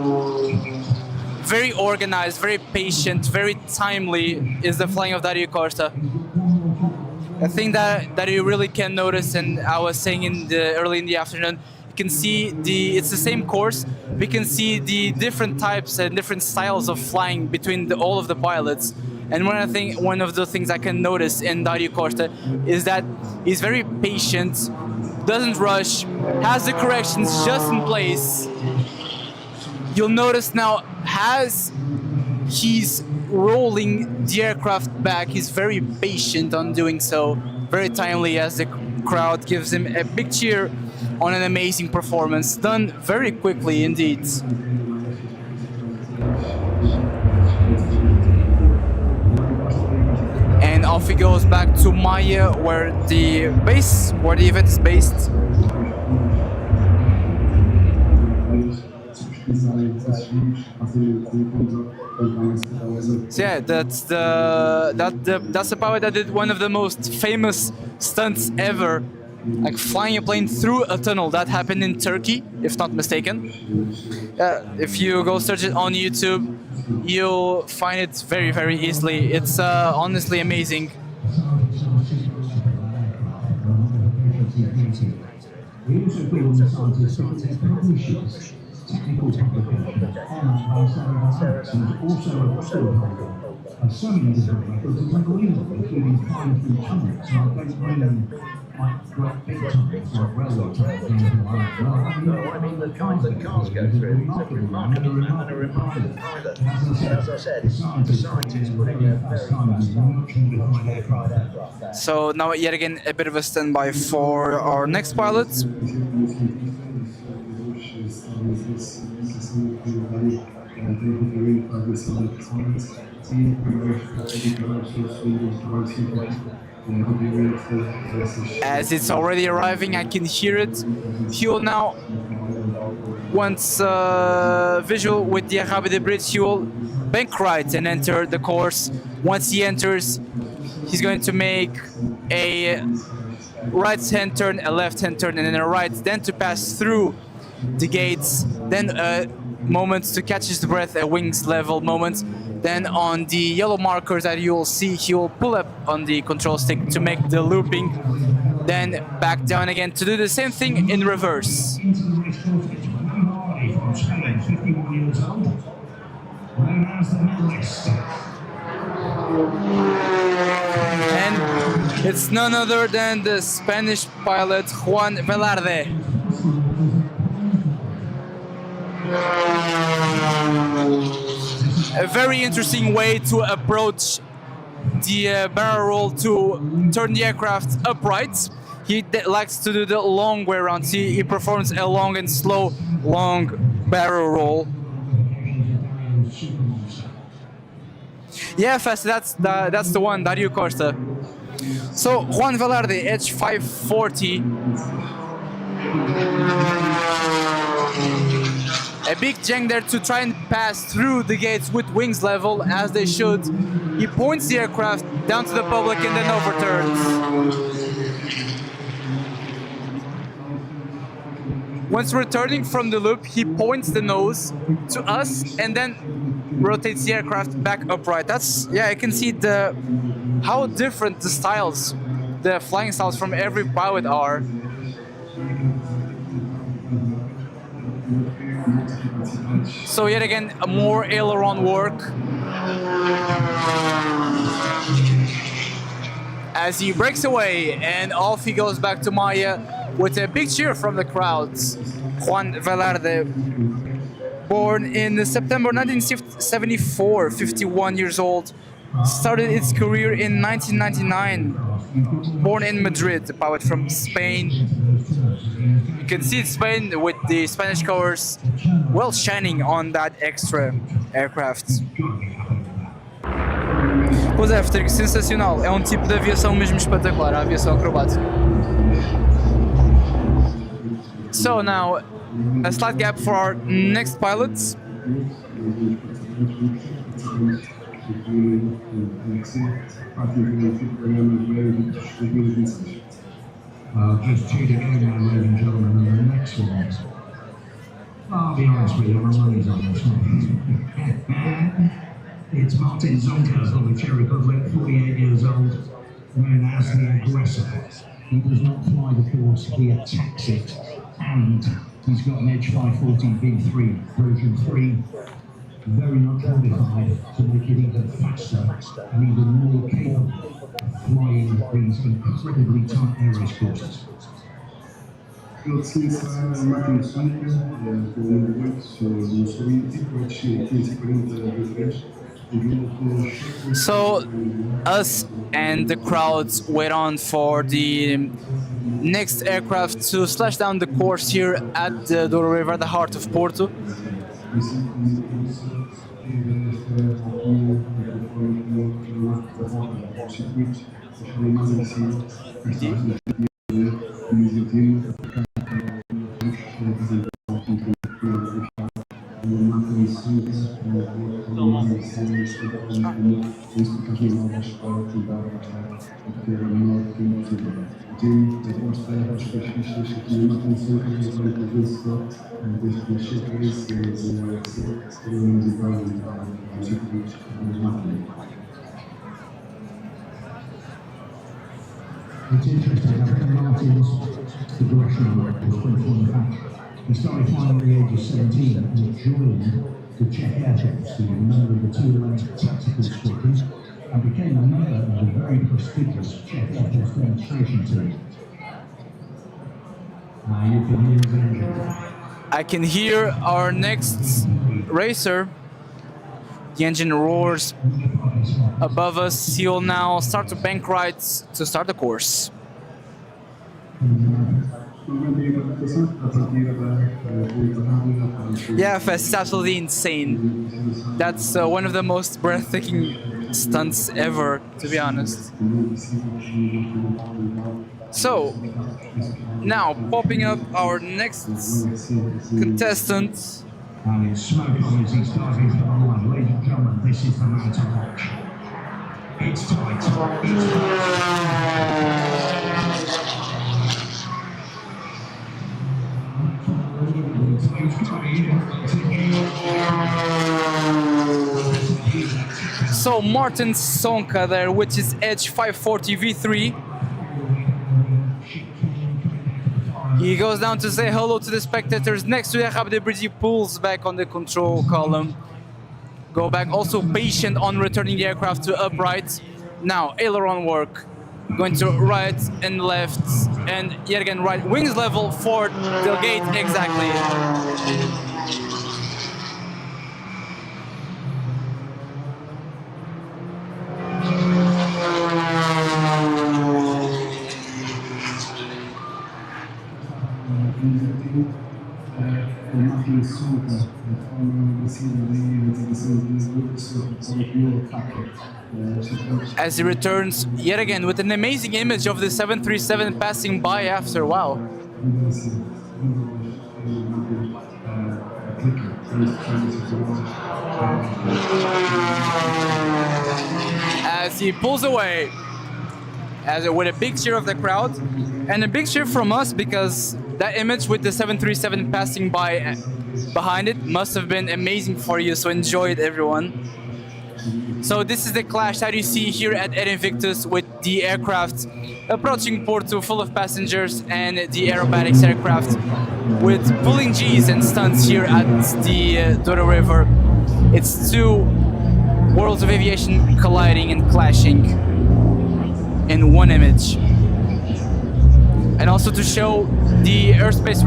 Very organized, very patient, very timely is the flying of Dario Costa. A thing that you really can notice, and I was saying early in the afternoon, you can see it's the same course. We can see the different types and different styles of flying between all of the pilots. And one of the things I can notice in Dario Costa is that he's very patient, doesn't rush, has the corrections just in place. You'll notice now, as he's rolling the aircraft back, he's very patient on doing so, very timely, as the crowd gives him a big cheer on an amazing performance, done very quickly indeed. And off he goes back to Maya, where the event is based. So yeah, that's the pilot that did one of the most famous stunts ever, like flying a plane through a tunnel. That happened in Turkey, if not mistaken. If you go search it on YouTube, you'll find it very, very easily. It's honestly amazing. Technical and so many different records. It's unbelievable, including flying through tunnels. So I don't really like big tunnels, like railway tunnels. No, I mean the kind that cars go through. Remarkable and a remarkable pilot. As I said, the scientists putting their very aircraft. So now yet again a bit of a standby for our next pilots. As it's already arriving, I can hear it. He will now, once visual with the Arrábida bridge, he will bank right and enter the course. Once he enters, he's going to make a right-hand turn, a left-hand turn, and then a right, then to pass through the gates, then a moment to catch his breath, a wings level moment. Then on the yellow markers that you'll see, he will pull up on the control stick to make the looping, then back down again to do the same thing in reverse. And it's none other than the Spanish pilot Juan Velarde. A very interesting way to approach the barrel roll to turn the aircraft upright. He likes to do the long way around. He performs a long and slow, long barrel roll. Yeah, fast. That's the one, Dario Costa. So Juan Velarde, edge 540. A big jank there to try and pass through the gates with wings level, as they should. He points the aircraft down to the public and then overturns. Once returning from the loop, he points the nose to us and then rotates the aircraft back upright. That's, yeah, I can see how different the styles, the flying styles from every pilot are. So yet again, more aileron work. As he breaks away and off he goes back to Maya with a big cheer from the crowds. Juan Velarde, born in September 1974, 51 years old, started its career in 1999. Born in Madrid, a pilot from Spain. You can see Spain with the Spanish colors well shining on that extra aircraft. Pois é, Frederico, sensacional. É tipo de aviação mesmo espetacular, a aviação acrobática. So now, a slight gap for our next pilots. Just two to go now, ladies and gentlemen, and the next one. I'll be honest with you, my money's on this one. It's Martin Zonka of the Czech Republic, 48 years old, known as the aggressor. He does not fly the course, he attacks it, and he's got an Edge 540 V3 version 3, very much modified to make it even faster and even more capable of flying these incredibly tight air courses. So us and the crowds wait on for the next aircraft to slash down the course here at the Douro River, the heart of Porto. It's interesting how Martin's progression was quite fun back. He started flying at the age of 17 and joined the Czech Air Force, a member of the 2 Atlantic Tactical Squadron, and became a member of the very prestigious Czech Air Force demonstration team. Now you can hear his engine. I can hear our next racer. The engine roars above us. He'll now start to bank right to start the course. Yeah, Fest, it's absolutely insane. That's one of the most breathtaking stunts ever, to be honest. So, now popping up our next contestant. And it's smoke on as he's diving for the line. Ladies and gentlemen, this is the man to watch. It's tight. It's tight. So Martin Sonka there, which is Edge 540 V3. He goes down to say hello to the spectators next to the Arrábida bridge. He pulls back on the control column. Go back, also patient on returning the aircraft to upright. Now, aileron work. Going to right and left, and yet again right. Wings level for the gate, exactly. As he returns yet again with an amazing image of the 737 passing by after. Wow. As he pulls away, with a big cheer of the crowd and a big cheer from us, because that image with the 737 passing by behind it must have been amazing for you, so enjoy it, everyone. So this is the clash that you see here at AIR INVICTUS, with the aircraft approaching Porto full of passengers and the aerobatics aircraft with pulling G's and stunts here at the Douro River. It's two worlds of aviation colliding and clashing in one image. And also to show the airspace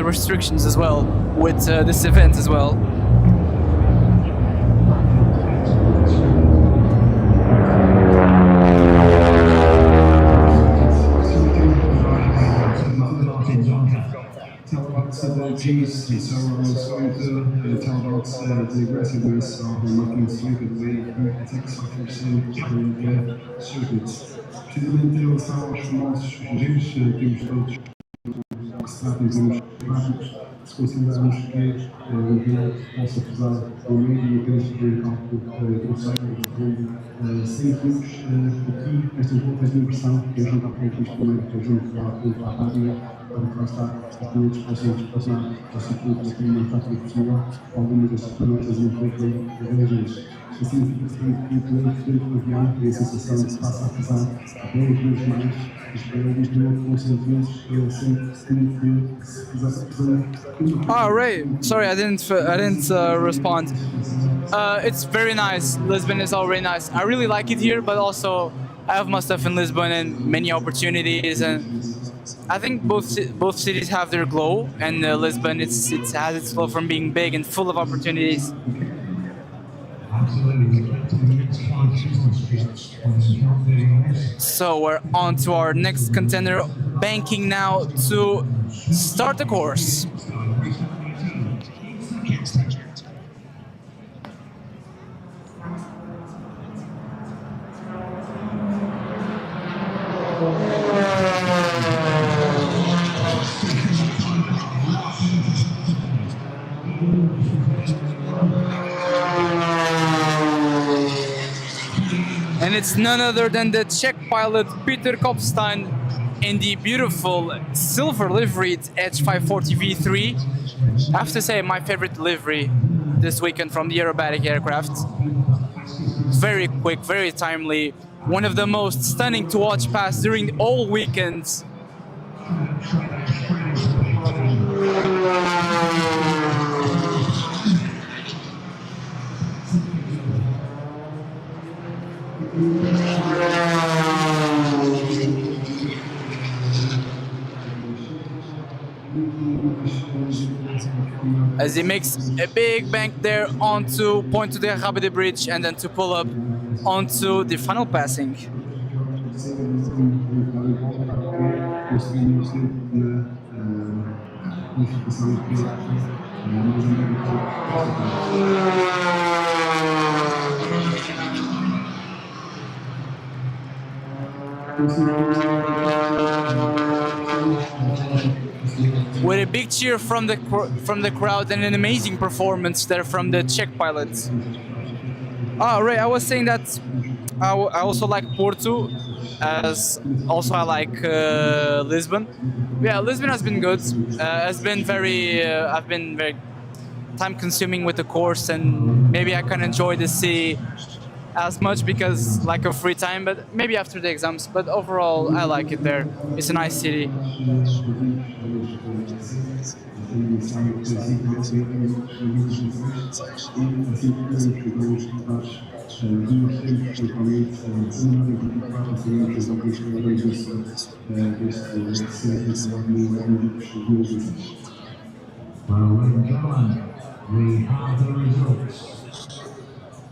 restrictions as well with this event as well. G's, so I was going to tell about the aggressiveness of looking stupidly at execution during circuits. Precisamente em relação aos famosos G's, temos todos que se trata em termos práticos, se considerarmos que o piloto possa pesar ao meio e apenas fazer um cálculo grosseiro, sem termos aqui esta impressão que eu junto à ponto isto primeiro, que eu junto à Arrábida, para que lá está, os pilotos possam desplazar ao circuito aqui uma prática possível, algumas das pilotas impliquem vezes. Isso significa que o piloto dentro do avião tem a sensação de que passa a pesar 10 vezes mais, e para o piloto com 100 vezes, sempre que se fizer pesando. Oh, Ray, sorry, I didn't respond. It's very nice. Lisbon is already nice. I really like it here, but also I have my stuff in Lisbon and many opportunities, and I think both cities have their glow, and Lisbon it has its glow from being big and full of opportunities. So we're on to our next contender, banking now to start the course. And it's none other than the Czech pilot Peter Kopstein in the beautiful silver liveried H540 V3. I have to say, my favorite livery this weekend from the aerobatic aircraft. Very quick, very timely. One of the most stunning to watch pass during all weekends. As he makes a big bank there onto point to the Arrábida bridge and then to pull up onto the final passing. With a big cheer from the crowd and an amazing performance there from the Czech pilots. Oh, Ray, I was saying that I also like Porto, as also I like Lisbon. Yeah, Lisbon has been good. I've been very time-consuming with the course, and maybe I can't enjoy the city as much because lack of free time, but maybe after the exams. But overall, I like it there. It's a nice city. Well, ladies and gentlemen, we have the results.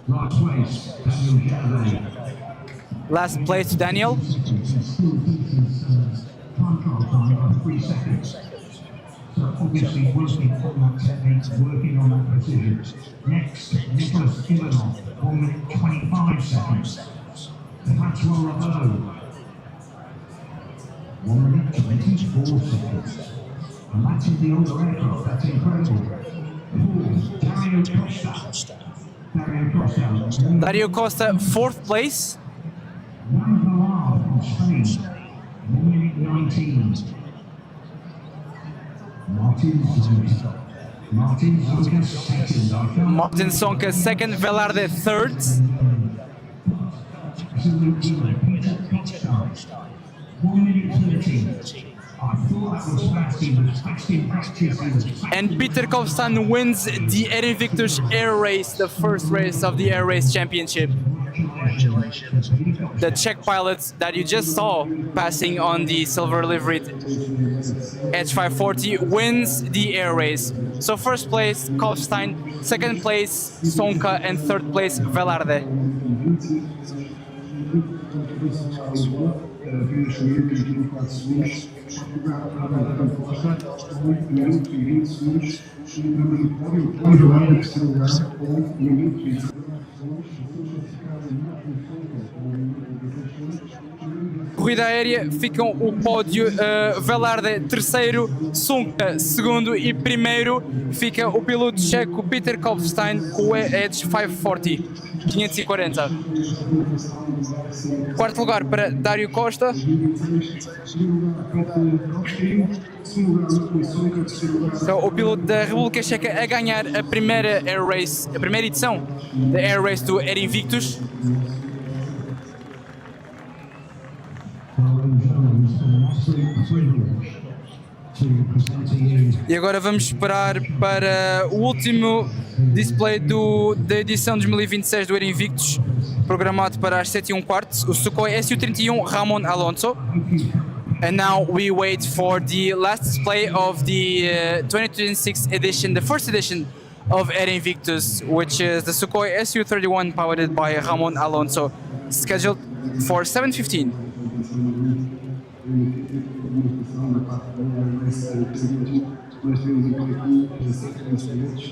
Last place, Daniel Gervais. Last place to Daniel. Time of 3 seconds. So obviously working on that technique, working on that precision. Next, Nicholas Ivanov, 1 minute 25 seconds. Maxwell Raveau, 1 minute 24 seconds. And that's in the older aircraft, that's incredible. Dario Costa, 4th place. Martin Sonka, 2nd. Velarde, 3rd. And Peter Kovstan wins the Air Invictus Air Race, the first race of the Air Race Championship. The Czech pilot that you just saw passing on the silver liveried H540 wins the air race. So 1st place Kovstein, 2nd place Sonka, and 3rd place Velarde. Corrida aérea ficam o pódio Velarde 3º, Sonka 2º e 1º fica o piloto checo Peter Kovstein com o Edge 540. 540. 4º lugar para Dario Costa. Então, o piloto da República Checa a ganhar a primeira Air Race, a primeira edição da Air Race do AIR INVICTUS. E agora vamos esperar para o último display da edição 2026 do AIR INVICTUS, programado para as 7h15, o Sukhoi Su-31 Ramon Alonso. And now we wait for the last display of the 2026 edition, the first edition of AIR INVICTUS, which is the Sukhoi Su-31 piloted by Ramon Alonso, scheduled for 7:15. Nós temos aqui 7 instrumentos,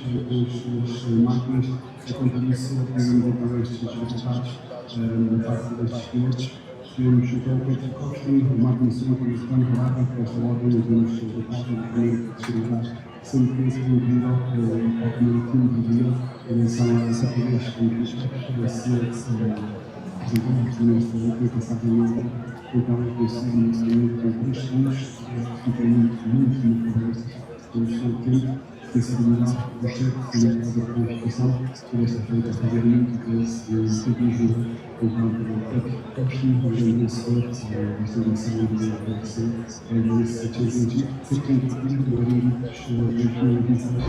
as máquinas, enquanto isso, através dos resultados da parte destes pilotos, temos então o Peter Kovstein, o Martin Sonka e o Stefano Velarde, que esta ordem temos o Paulo, o primeiro que chega sempre que esse incrível, o primeiro time do dia, em relação a essa vez que a se apresentamos nesta passagem. Então, eu preciso de 3 segundos, fica muito conversa. Temos todo o tempo, tem sido melhor o chefe, que é a qualificação, que desta feita a fazer muito, que sempre ajuda. Então, o Kovstein, o grande vencedor, esta edição de Aviação, é a Race Championship, portanto, o AIR INVICTUS 2026.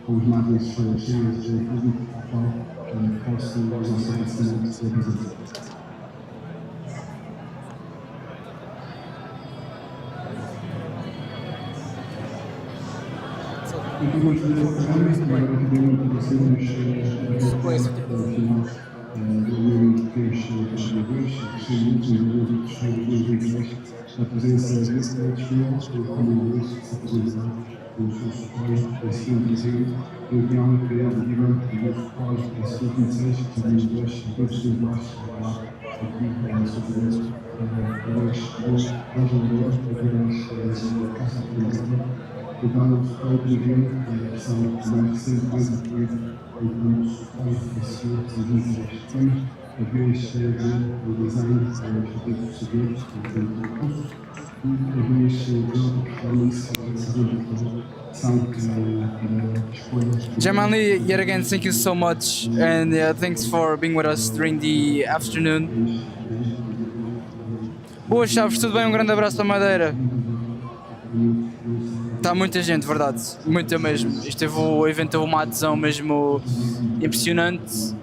Com as máquinas cheias de público ao qual posso usar essa apresentação. Em termos de programa, agora podemos introducir-nos ao final do AIR a presença desse desfile, como Luís se apresentar com o seu Sukhoi Su-31, campeão que é viva do Sukhoi Su-26, que são os dois titulares aqui na sua presença, dois jogadores, apenas caça política. Então, o Sukhoi Su-31 são mais recentemente incluídos como Sukhoi Su-26. A vez de design objetivo seguinte, e a vez de performance são escolhas. Jamanli, yet again, thank you so much, and thanks for being with us during the afternoon. Boas, Chaves, tudo bem? Um grande abraço para a Madeira. Está muita gente, verdade, muita mesmo. O evento teve uma adesão mesmo impressionante.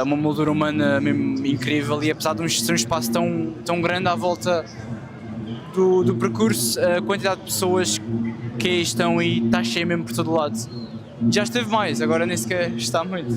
uma moldura humana mesmo incrível, e apesar de ser um espaço tão grande à volta do percurso, a quantidade de pessoas que aí estão e está cheio mesmo por todo lado. Já esteve mais, agora nem sequer está muito.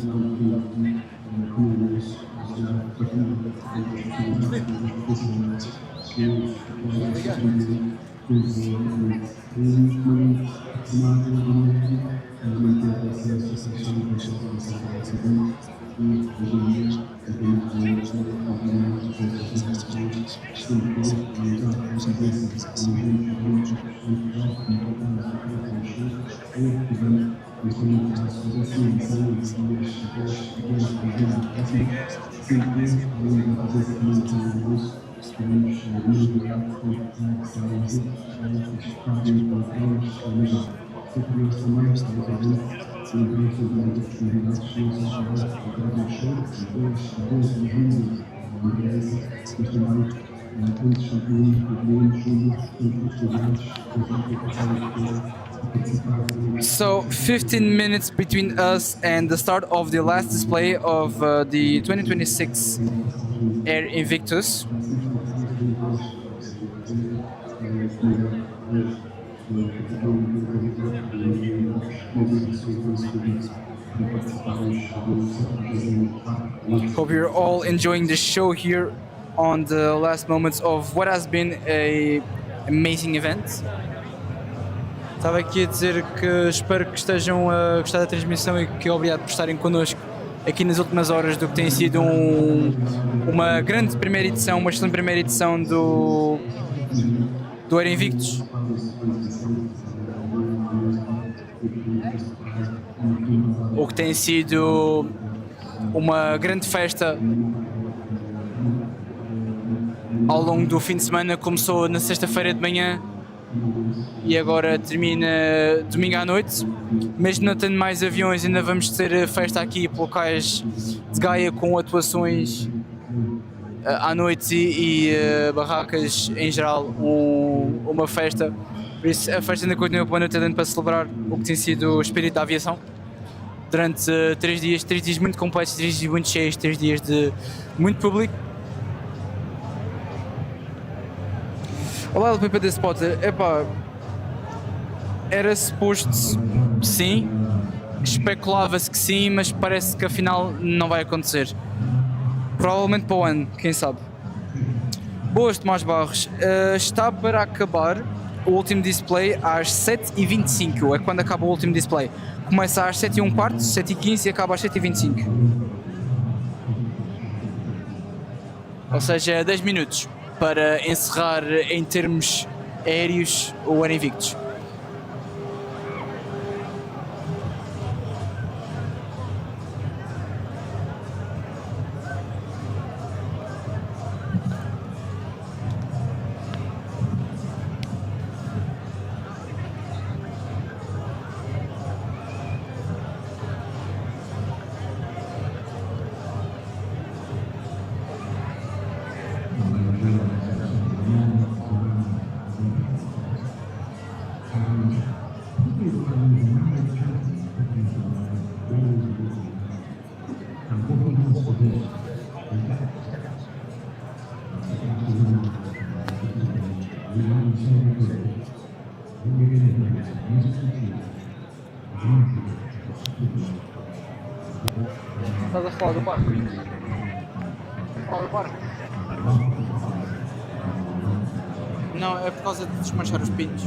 So 15 minutes between us and the start of the last display of the 2026 AIR INVICTUS. Hope you're all enjoying the show here on the last moments of what has been a amazing event. Estava aqui a dizer que espero que estejam a gostar da transmissão e que obrigado por estarem connosco aqui nas últimas horas do que tem sido uma grande primeira edição, uma excelente primeira edição do AIR INVICTUS. O que tem sido uma grande festa ao longo do fim de semana. Começou na sexta-feira de manhã e agora termina domingo à noite. Mesmo não tendo mais aviões, ainda vamos ter festa aqui por locais de Gaia, com atuações à noite e barracas em geral, uma festa. Por isso a festa ainda continua pela noite adentro para celebrar o que tem sido o espírito da aviação durante 3 dias muito completos, 3 dias muito cheios, 3 dias de muito público. Olá, LPP da Spotter. Epá, era suposto sim, especulava-se que sim, mas parece que afinal não vai acontecer. Provavelmente para o ano, quem sabe. Boas, Tomás Barros. Está para acabar o último display às 7h25, é quando acaba o último display. Começa às 7h15, 7h15 e acaba às 7h25. Ou seja, 10 minutos para encerrar em termos aéreos o AIR INVICTUS. Estás a falar do barco? Qual do barco? Não, é por causa de desmanchar os pinos.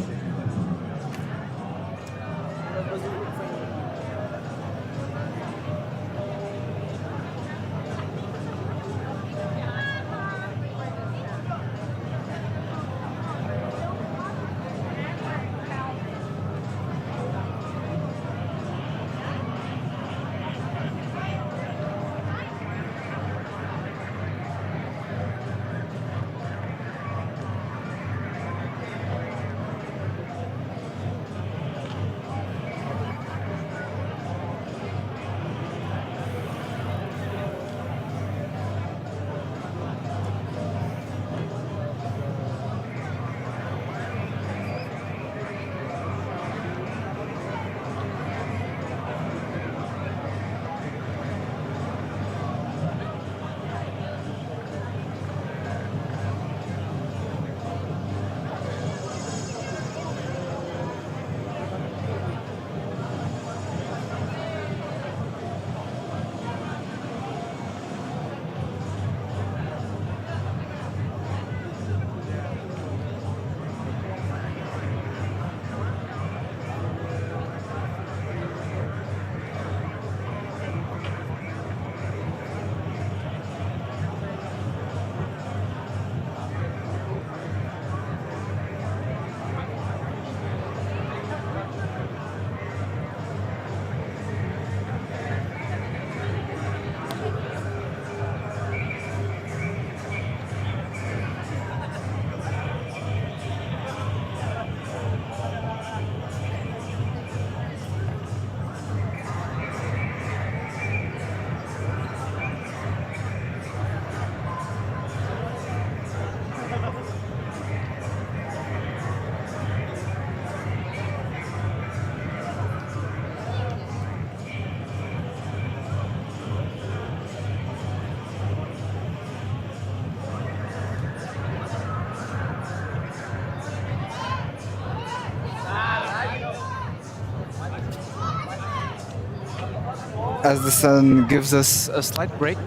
as the sun gives us a slight break.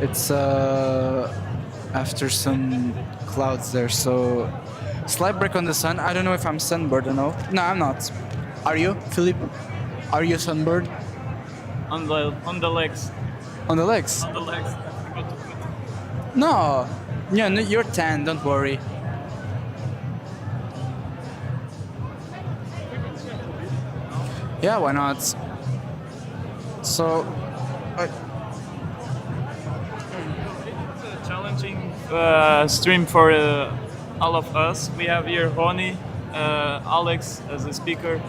It's after some clouds there, so slight break on the sun. I don't know if I'm sunburned or no. No, I'm not. Are you, Philippe? Are you sunburned? On the legs. On the legs? On the legs. No. Yeah, no, you're tan. Don't worry. Yeah, why not? So, It's a challenging stream for all of us. We have here Ronnie, Alex as a speaker,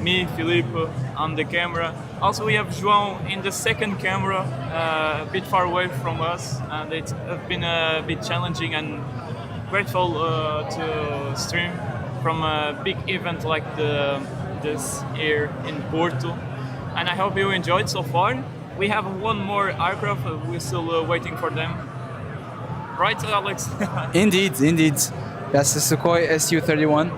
me, Filipe on the camera. Also, we have João in the second camera, a bit far away from us, and it's been a bit challenging and grateful to stream from a big event like this here in Porto. And I hope you enjoyed so far. We have one more aircraft, we're still waiting for them. Right, Alex? indeed. That's the Sukhoi Su-31.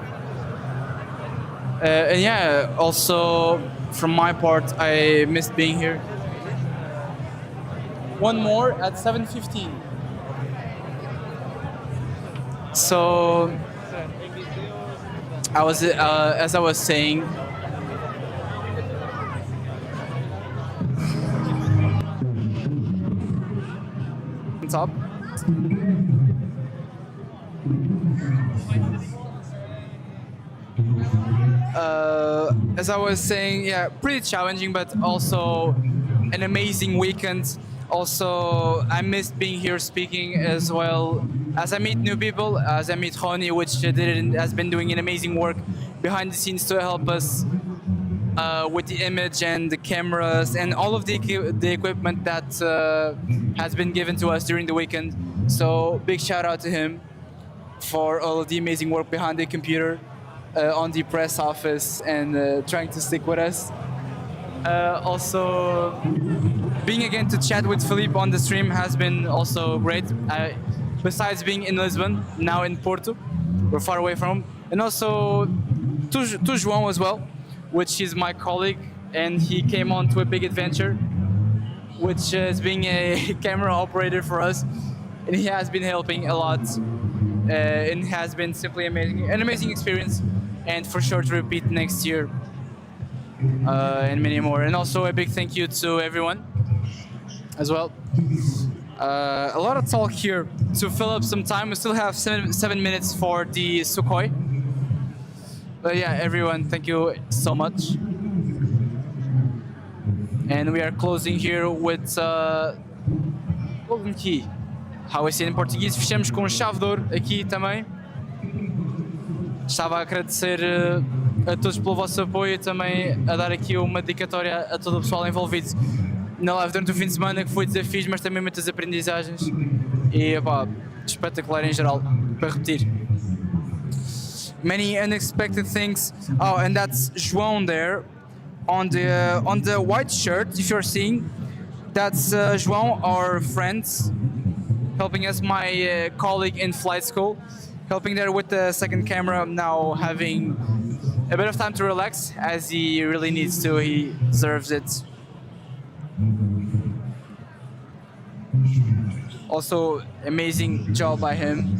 And yeah, also from my part, I missed being here. One more at 7:15. So, I was as I was saying. Top. As I was saying, yeah, pretty challenging, but also an amazing weekend. Also, I missed being here speaking as well. As I meet new people, as I meet Ronnie, which has been doing an amazing work behind the scenes to help us with the image and the cameras and all of the equipment that has been given to us during the weekend. So big shout out to him for all of the amazing work behind the computer, on the press office, and trying to stick with us. Also, being again to chat with Philippe on the stream has been also great. Besides being in Lisbon, now in Porto, we're far away from him. And also to João as well, which is my colleague, and he came on to a big adventure, which is being a camera operator for us, and he has been helping a lot, and has been simply amazing, an amazing experience, and for sure to repeat next year, and many more. And also a big thank you to everyone as well. A lot of talk here to fill up some time. We still have 7 minutes for the Sukhoi. But yeah, everyone, thank you so much. And we are closing here with Golden Key. How I say in português, fechamos com chave de ouro aqui também. Estava a agradecer a todos pelo vosso apoio e também a dar aqui uma dedicatória a todo o pessoal envolvido na live durante o fim de semana, que foi desafios, mas também muitas aprendizagens. E pá, espetacular em geral, para repetir. Many unexpected things. Oh, and that's João there on the white shirt. If you're seeing, that's João, our friend, helping us. My colleague in flight school, helping there with the second camera. Now having a bit of time to relax, as he really needs to. He deserves it. Also, amazing job by him.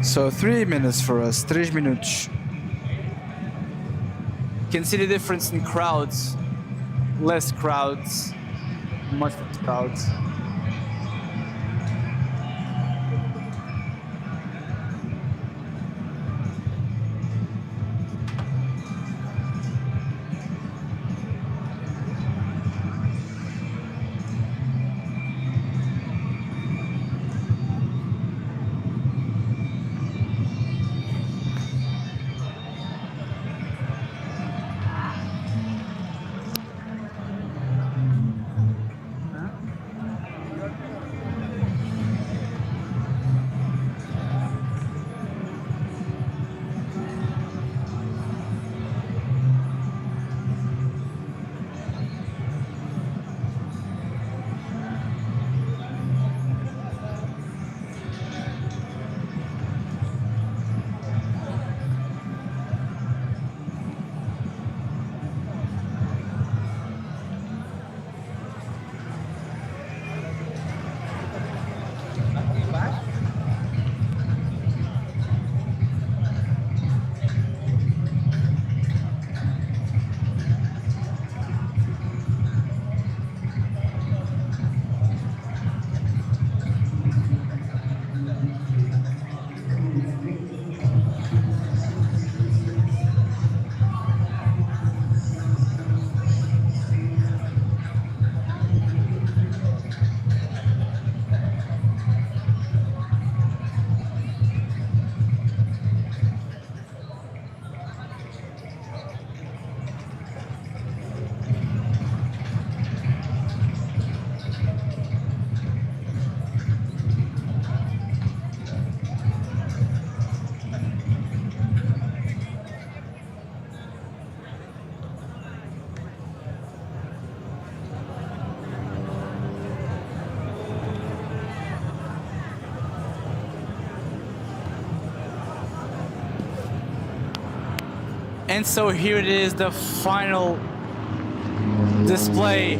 So 3 minutes for us, 3 minutos. Can see the difference in crowds. Less crowds, much less crowds. And so here it is, the final display.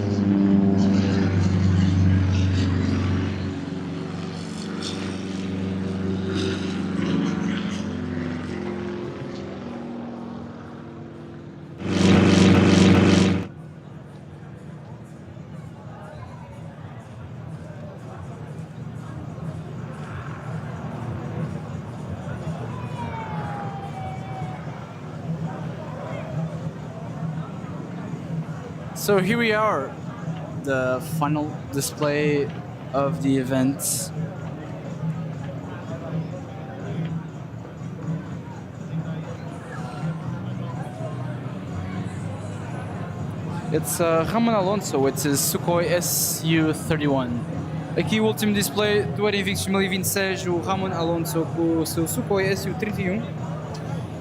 So here we are, the final display of the event. It's Ramon Alonso, it's his Sukhoi Su-31. Aqui o último display do AIR INVICTUS 2026, o Ramon Alonso com o seu Sukhoi Su-31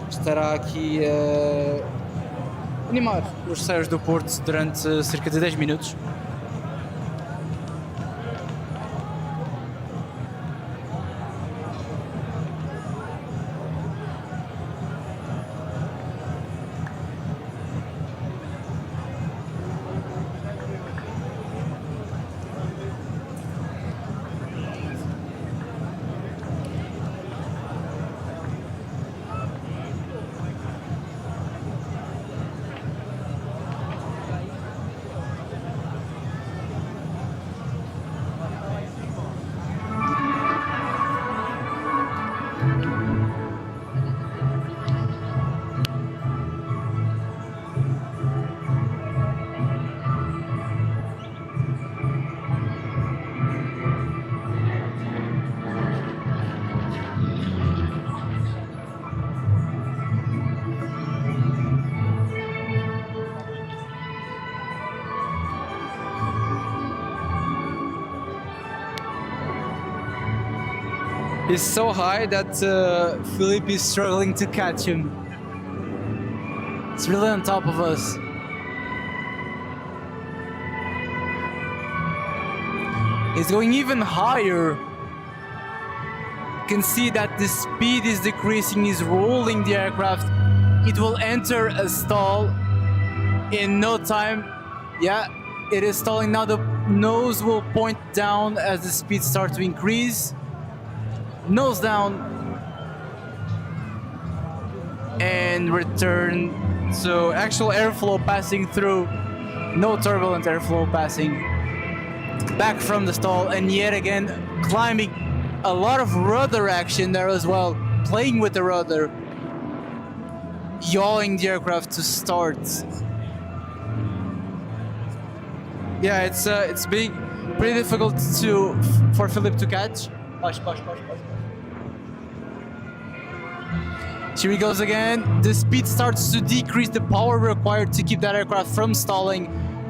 estará aqui a animar os céus do Porto durante cerca de 10 minutos. He's so high that Philippe is struggling to catch him. It's really on top of us. He's going even higher. You can see that the speed is decreasing, he's rolling the aircraft. It will enter a stall in no time. Yeah, it is stalling now. The nose will point down as the speed starts to increase. Nose down. and return to actual airflow passing through, no turbulent airflow passing back from the stall, and yet again climbing. A lot of rudder action there as well, playing with the rudder, yawing the aircraft to start. Yeah, it's being pretty difficult for Philip to catch. Push. Here he goes again. The speed starts to decrease. The power required to keep that aircraft from stalling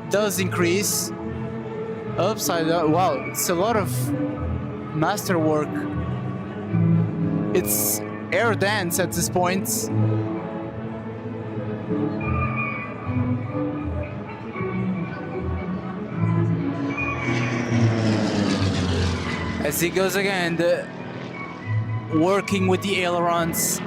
does increase. Upside down. Wow, it's a lot of masterwork. It's air dance at this point. As he goes again, working with the ailerons.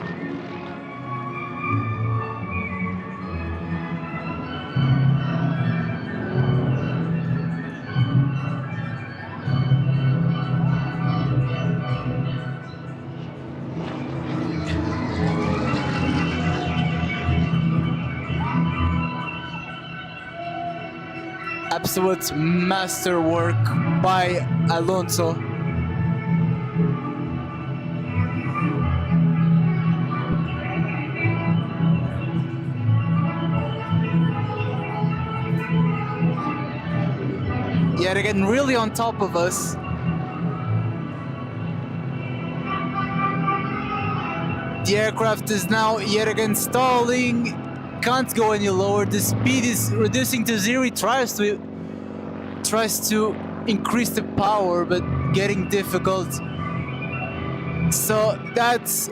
Absolute masterwork by Alonso. Yet again, really on top of us. The aircraft is now yet again stalling. Can't go any lower. The speed is reducing to zero. It tries to increase the power, but getting difficult. So that's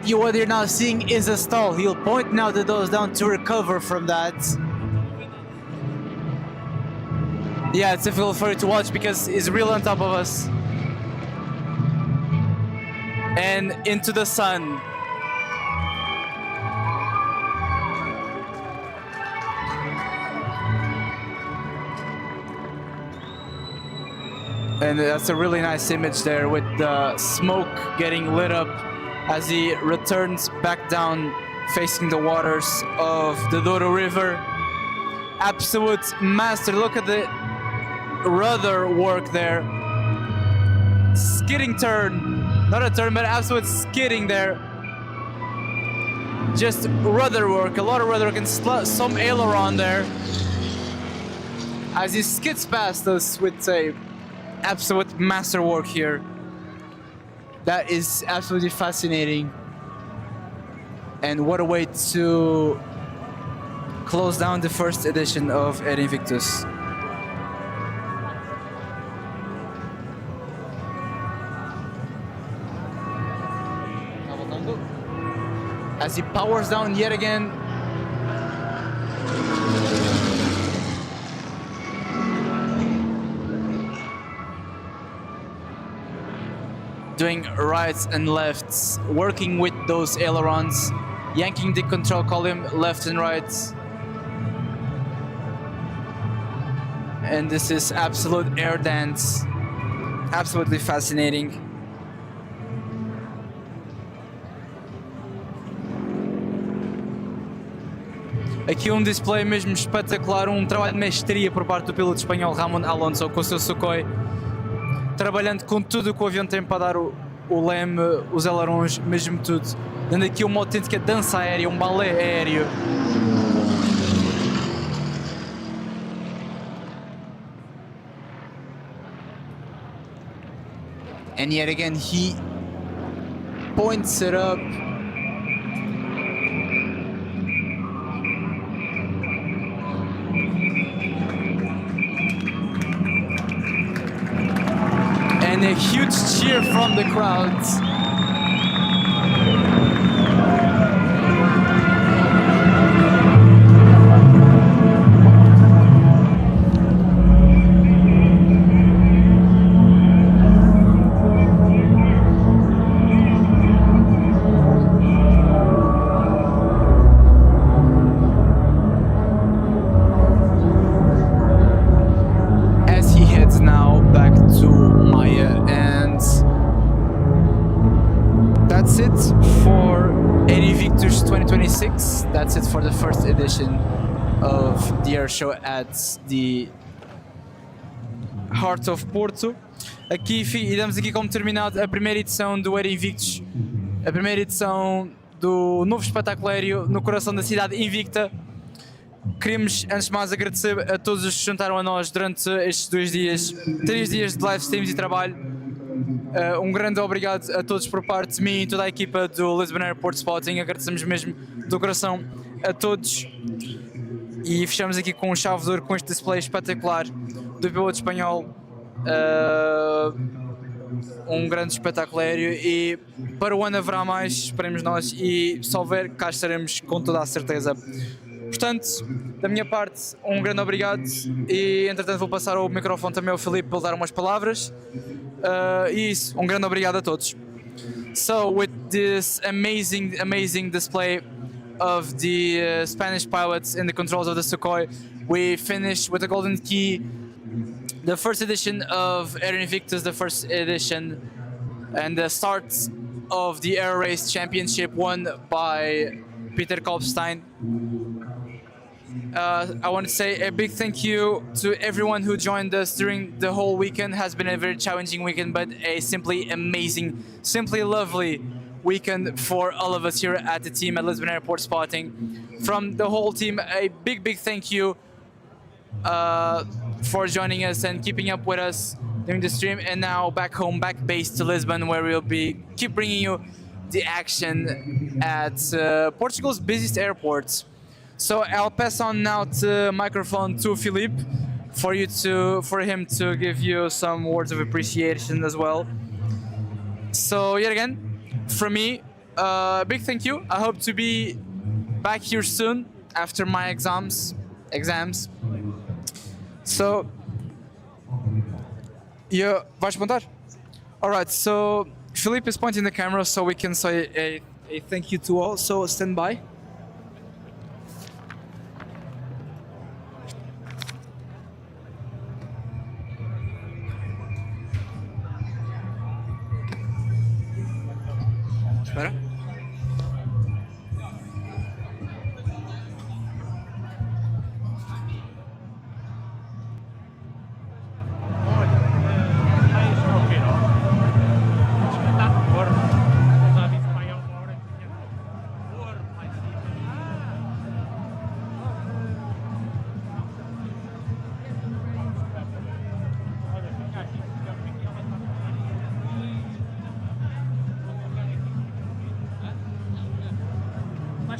what you're now seeing is a stall. He'll point now the nose down to recover from that. Yeah, it's difficult for you to watch because he's real on top of us. And into the sun. And that's a really nice image there with the smoke getting lit up as he returns back down facing the waters of the Douro River. Absolute master. Look at the rudder work there. Skidding turn. Not a turn, but absolute skidding there. Just rudder work. A lot of rudder work and some aileron there. As he skids past us with a absolute masterwork here. That is absolutely fascinating. And what a way to close down the first edition of AIR INVICTUS. As he powers down yet again. Doing rights and lefts, working with those ailerons, yanking the control column left and right. And this is absolute air dance. Absolutely fascinating. Aqui display mesmo espetacular, trabalho de mestria por parte do piloto espanhol Ramón Alonso com o seu Sukhoi, trabalhando com tudo que o avião tem para dar o leme, os ailerons, mesmo tudo, dando aqui uma autêntica dança aérea, balé aéreo. And yet again he points it up. And a huge cheer from the crowds. 6. That's it for the first edition of the Airshow at the Heart of Porto. Aqui, e damos aqui como terminado a primeira edição do AIR INVICTUS, a primeira edição do novo espetáculo aéreo no coração da cidade invicta. Queríamos, antes de mais, agradecer a todos os que se juntaram a nós durante estes 3 dias de live streams e trabalho. Um grande obrigado a todos por parte de mim e toda a equipa do Lisbon Airport Spotting. Agradecemos mesmo do coração a todos. E fechamos aqui com um chave de ouro com este display espetacular do piloto espanhol. Um grande espetáculo aéreo e para o ano haverá mais, esperemos nós, e se houver, cá estaremos com toda a certeza. Portanto, da minha parte, um grande obrigado e entretanto vou passar o microfone também ao Filipe para lhe dar umas palavras. E isso, um grande obrigado a todos. So, with this amazing display of the Spanish pilots in the controls of the Sukhoi, we finished with a golden key the first edition of AIR INVICTUS, the first edition, and the start of the Air Race Championship won by Peter Kolbstein. I want to say a big thank you to everyone who joined us during the whole weekend. It has been a very challenging weekend, but a simply amazing, simply lovely weekend for all of us here at the team at Lisbon Airport Spotting. From the whole team, a big thank you for joining us and keeping up with us during the stream. And now back home, back base to Lisbon, where we'll keep bringing you the action at Portugal's busiest airports. So I'll pass on now the microphone to Philippe for him to give you some words of appreciation as well. So yet again, from me, big thank you. I hope to be back here soon after my exams. So, yeah, vais apontar? Alright, so Philippe is pointing the camera so we can say a thank you to all, so stand by.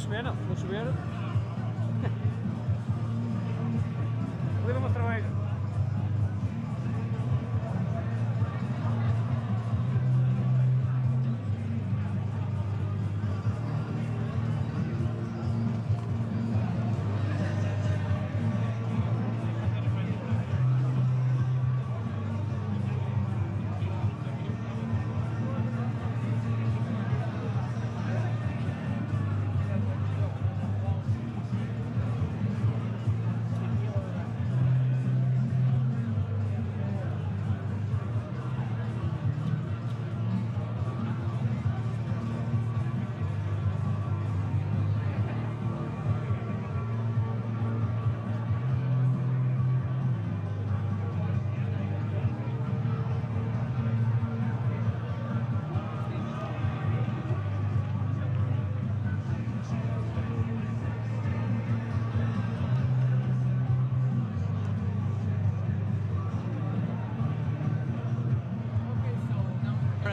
Espera. Vou chover. Leva uma cerveja.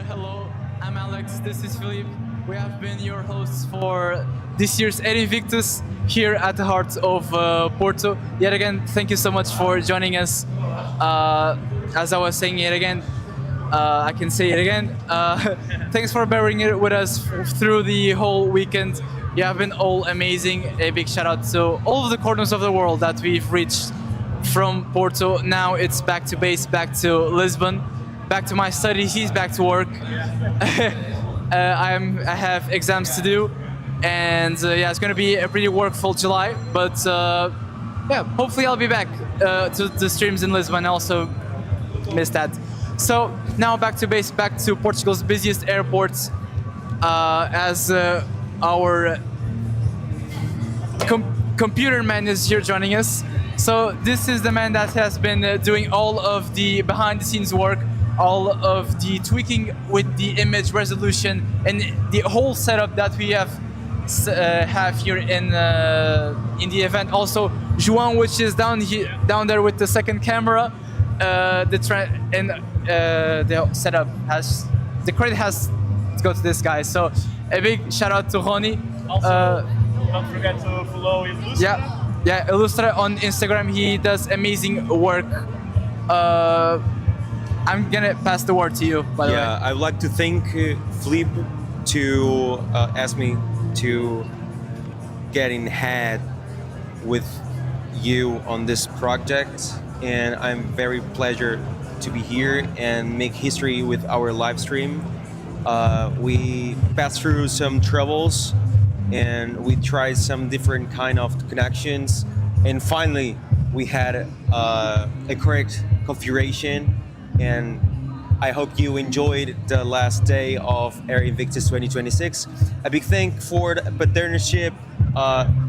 Hello, I'm Alex, this is Philippe. We have been your hosts for this year's AIR INVICTUS here at the heart of Porto. Yet again, thank you so much for joining us. As I was saying yet again, I can say it again. Thanks for bearing it with us through the whole weekend. You have been all amazing. A big shout out to all of the corners of the world that we've reached from Porto. Now it's back to base, back to Lisbon. Back to my studies, he's back to work. I have exams to do, and yeah, it's going to be a pretty workful July. But yeah, hopefully I'll be back to the streams in Lisbon. I also missed that. So now back to base, back to Portugal's busiest airports, as our computer man is here joining us. So this is the man that has been doing all of the behind the scenes work, all of the tweaking with the image resolution and the whole setup that we have here in the event. Also, João, which is down there with the second camera. The setup the credit has to go to this guy. So a big shout out to Rony. Also, don't forget to follow Illustra. Yeah, Illustra on Instagram. He does amazing work. I'm gonna pass the word to you, by the way. Yeah, I'd like to thank Flip to ask me to get in head with you on this project, and I'm very pleasure to be here and make history with our live stream. We passed through some troubles and we tried some different kind of connections, and finally we had a correct configuration, and I hope you enjoyed the last day of AIR INVICTUS 2026. A big thank for the partnership,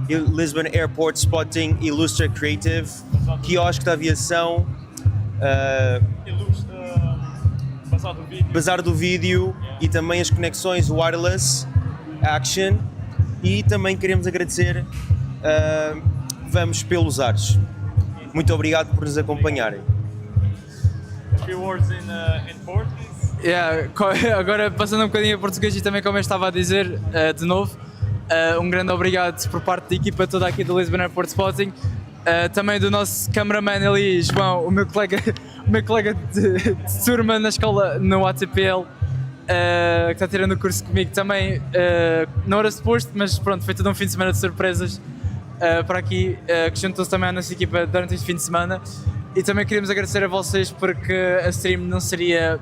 Lisbon Airport Spotting, Illustra Creative, Kiosque da Aviação, Bazar do Vídeo e também as conexões wireless Action. E também queremos agradecer Vamos Pelos Ares. Muito obrigado por nos acompanharem. A few words in Portuguese. Yeah, agora passando um bocadinho a português e também como eu estava a dizer de novo, um grande obrigado por parte da equipa toda aqui do Lisbon Airport Spotting, também do nosso cameraman ali, João, o meu colega de turma na escola no ATPL, que está tirando o curso comigo também, não era suposto, mas pronto, foi todo um fim de semana de surpresas para aqui, que juntou-se também à nossa equipa durante este fim de semana. E também queríamos agradecer a vocês, porque a stream não seria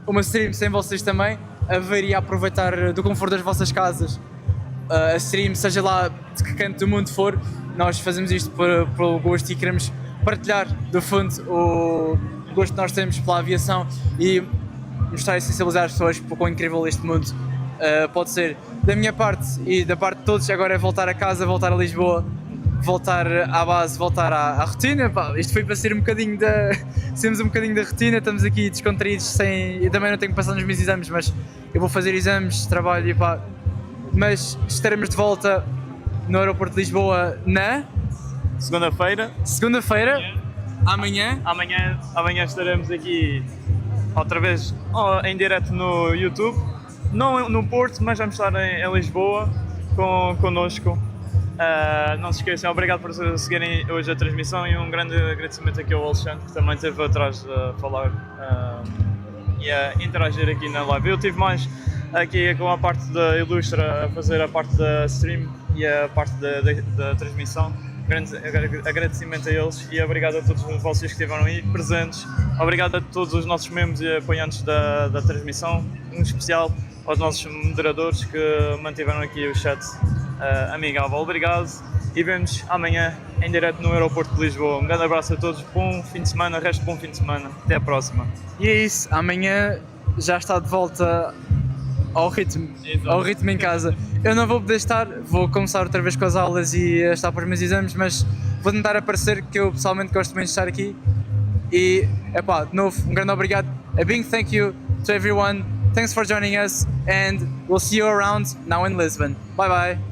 uma stream sem vocês também. Haveria a aproveitar do conforto das vossas casas a stream, seja lá de que canto do mundo for. Nós fazemos isto pelo gosto e queremos partilhar do fundo o gosto que nós temos pela aviação e mostrar e sensibilizar as pessoas para o quão incrível este mundo pode ser. Da minha parte e da parte de todos, agora é voltar a casa, voltar a Lisboa, voltar à base, voltar à rotina. Pá, isto foi para ser um bocadinho sermos um bocadinho da rotina, estamos aqui descontraídos, eu também não tenho que passar nos meus exames, mas eu vou fazer exames, trabalho e pá. Mas estaremos de volta no aeroporto de Lisboa na Segunda-feira. Amanhã estaremos aqui outra vez em direto no YouTube, não no Porto, mas vamos estar em Lisboa connosco. Não se esqueçam, obrigado por seguirem hoje a transmissão e um grande agradecimento aqui ao Alexandre, que também esteve atrás a falar e a interagir aqui na live. Eu estive mais aqui com a parte da Illustra a fazer a parte da stream e a parte da transmissão. Grande agradecimento a eles e obrigado a todos vocês que estiveram aí presentes. Obrigado a todos os nossos membros e apoiantes da transmissão, em especial aos nossos moderadores que mantiveram aqui o chat amigável. Obrigado e vemos amanhã em direto no aeroporto de Lisboa. Um grande abraço a todos, bom fim de semana, resto de bom fim de semana. Até a próxima. E é isso, amanhã já está de volta ao ritmo em casa. Eu não vou poder estar, vou começar outra vez com as aulas e estar para os meus exames, mas vou tentar aparecer, que eu pessoalmente gosto muito de estar aqui. E, epá, de novo, um grande obrigado. A big thank you to everyone. Thanks for joining us and we'll see you around now in Lisbon. Bye bye.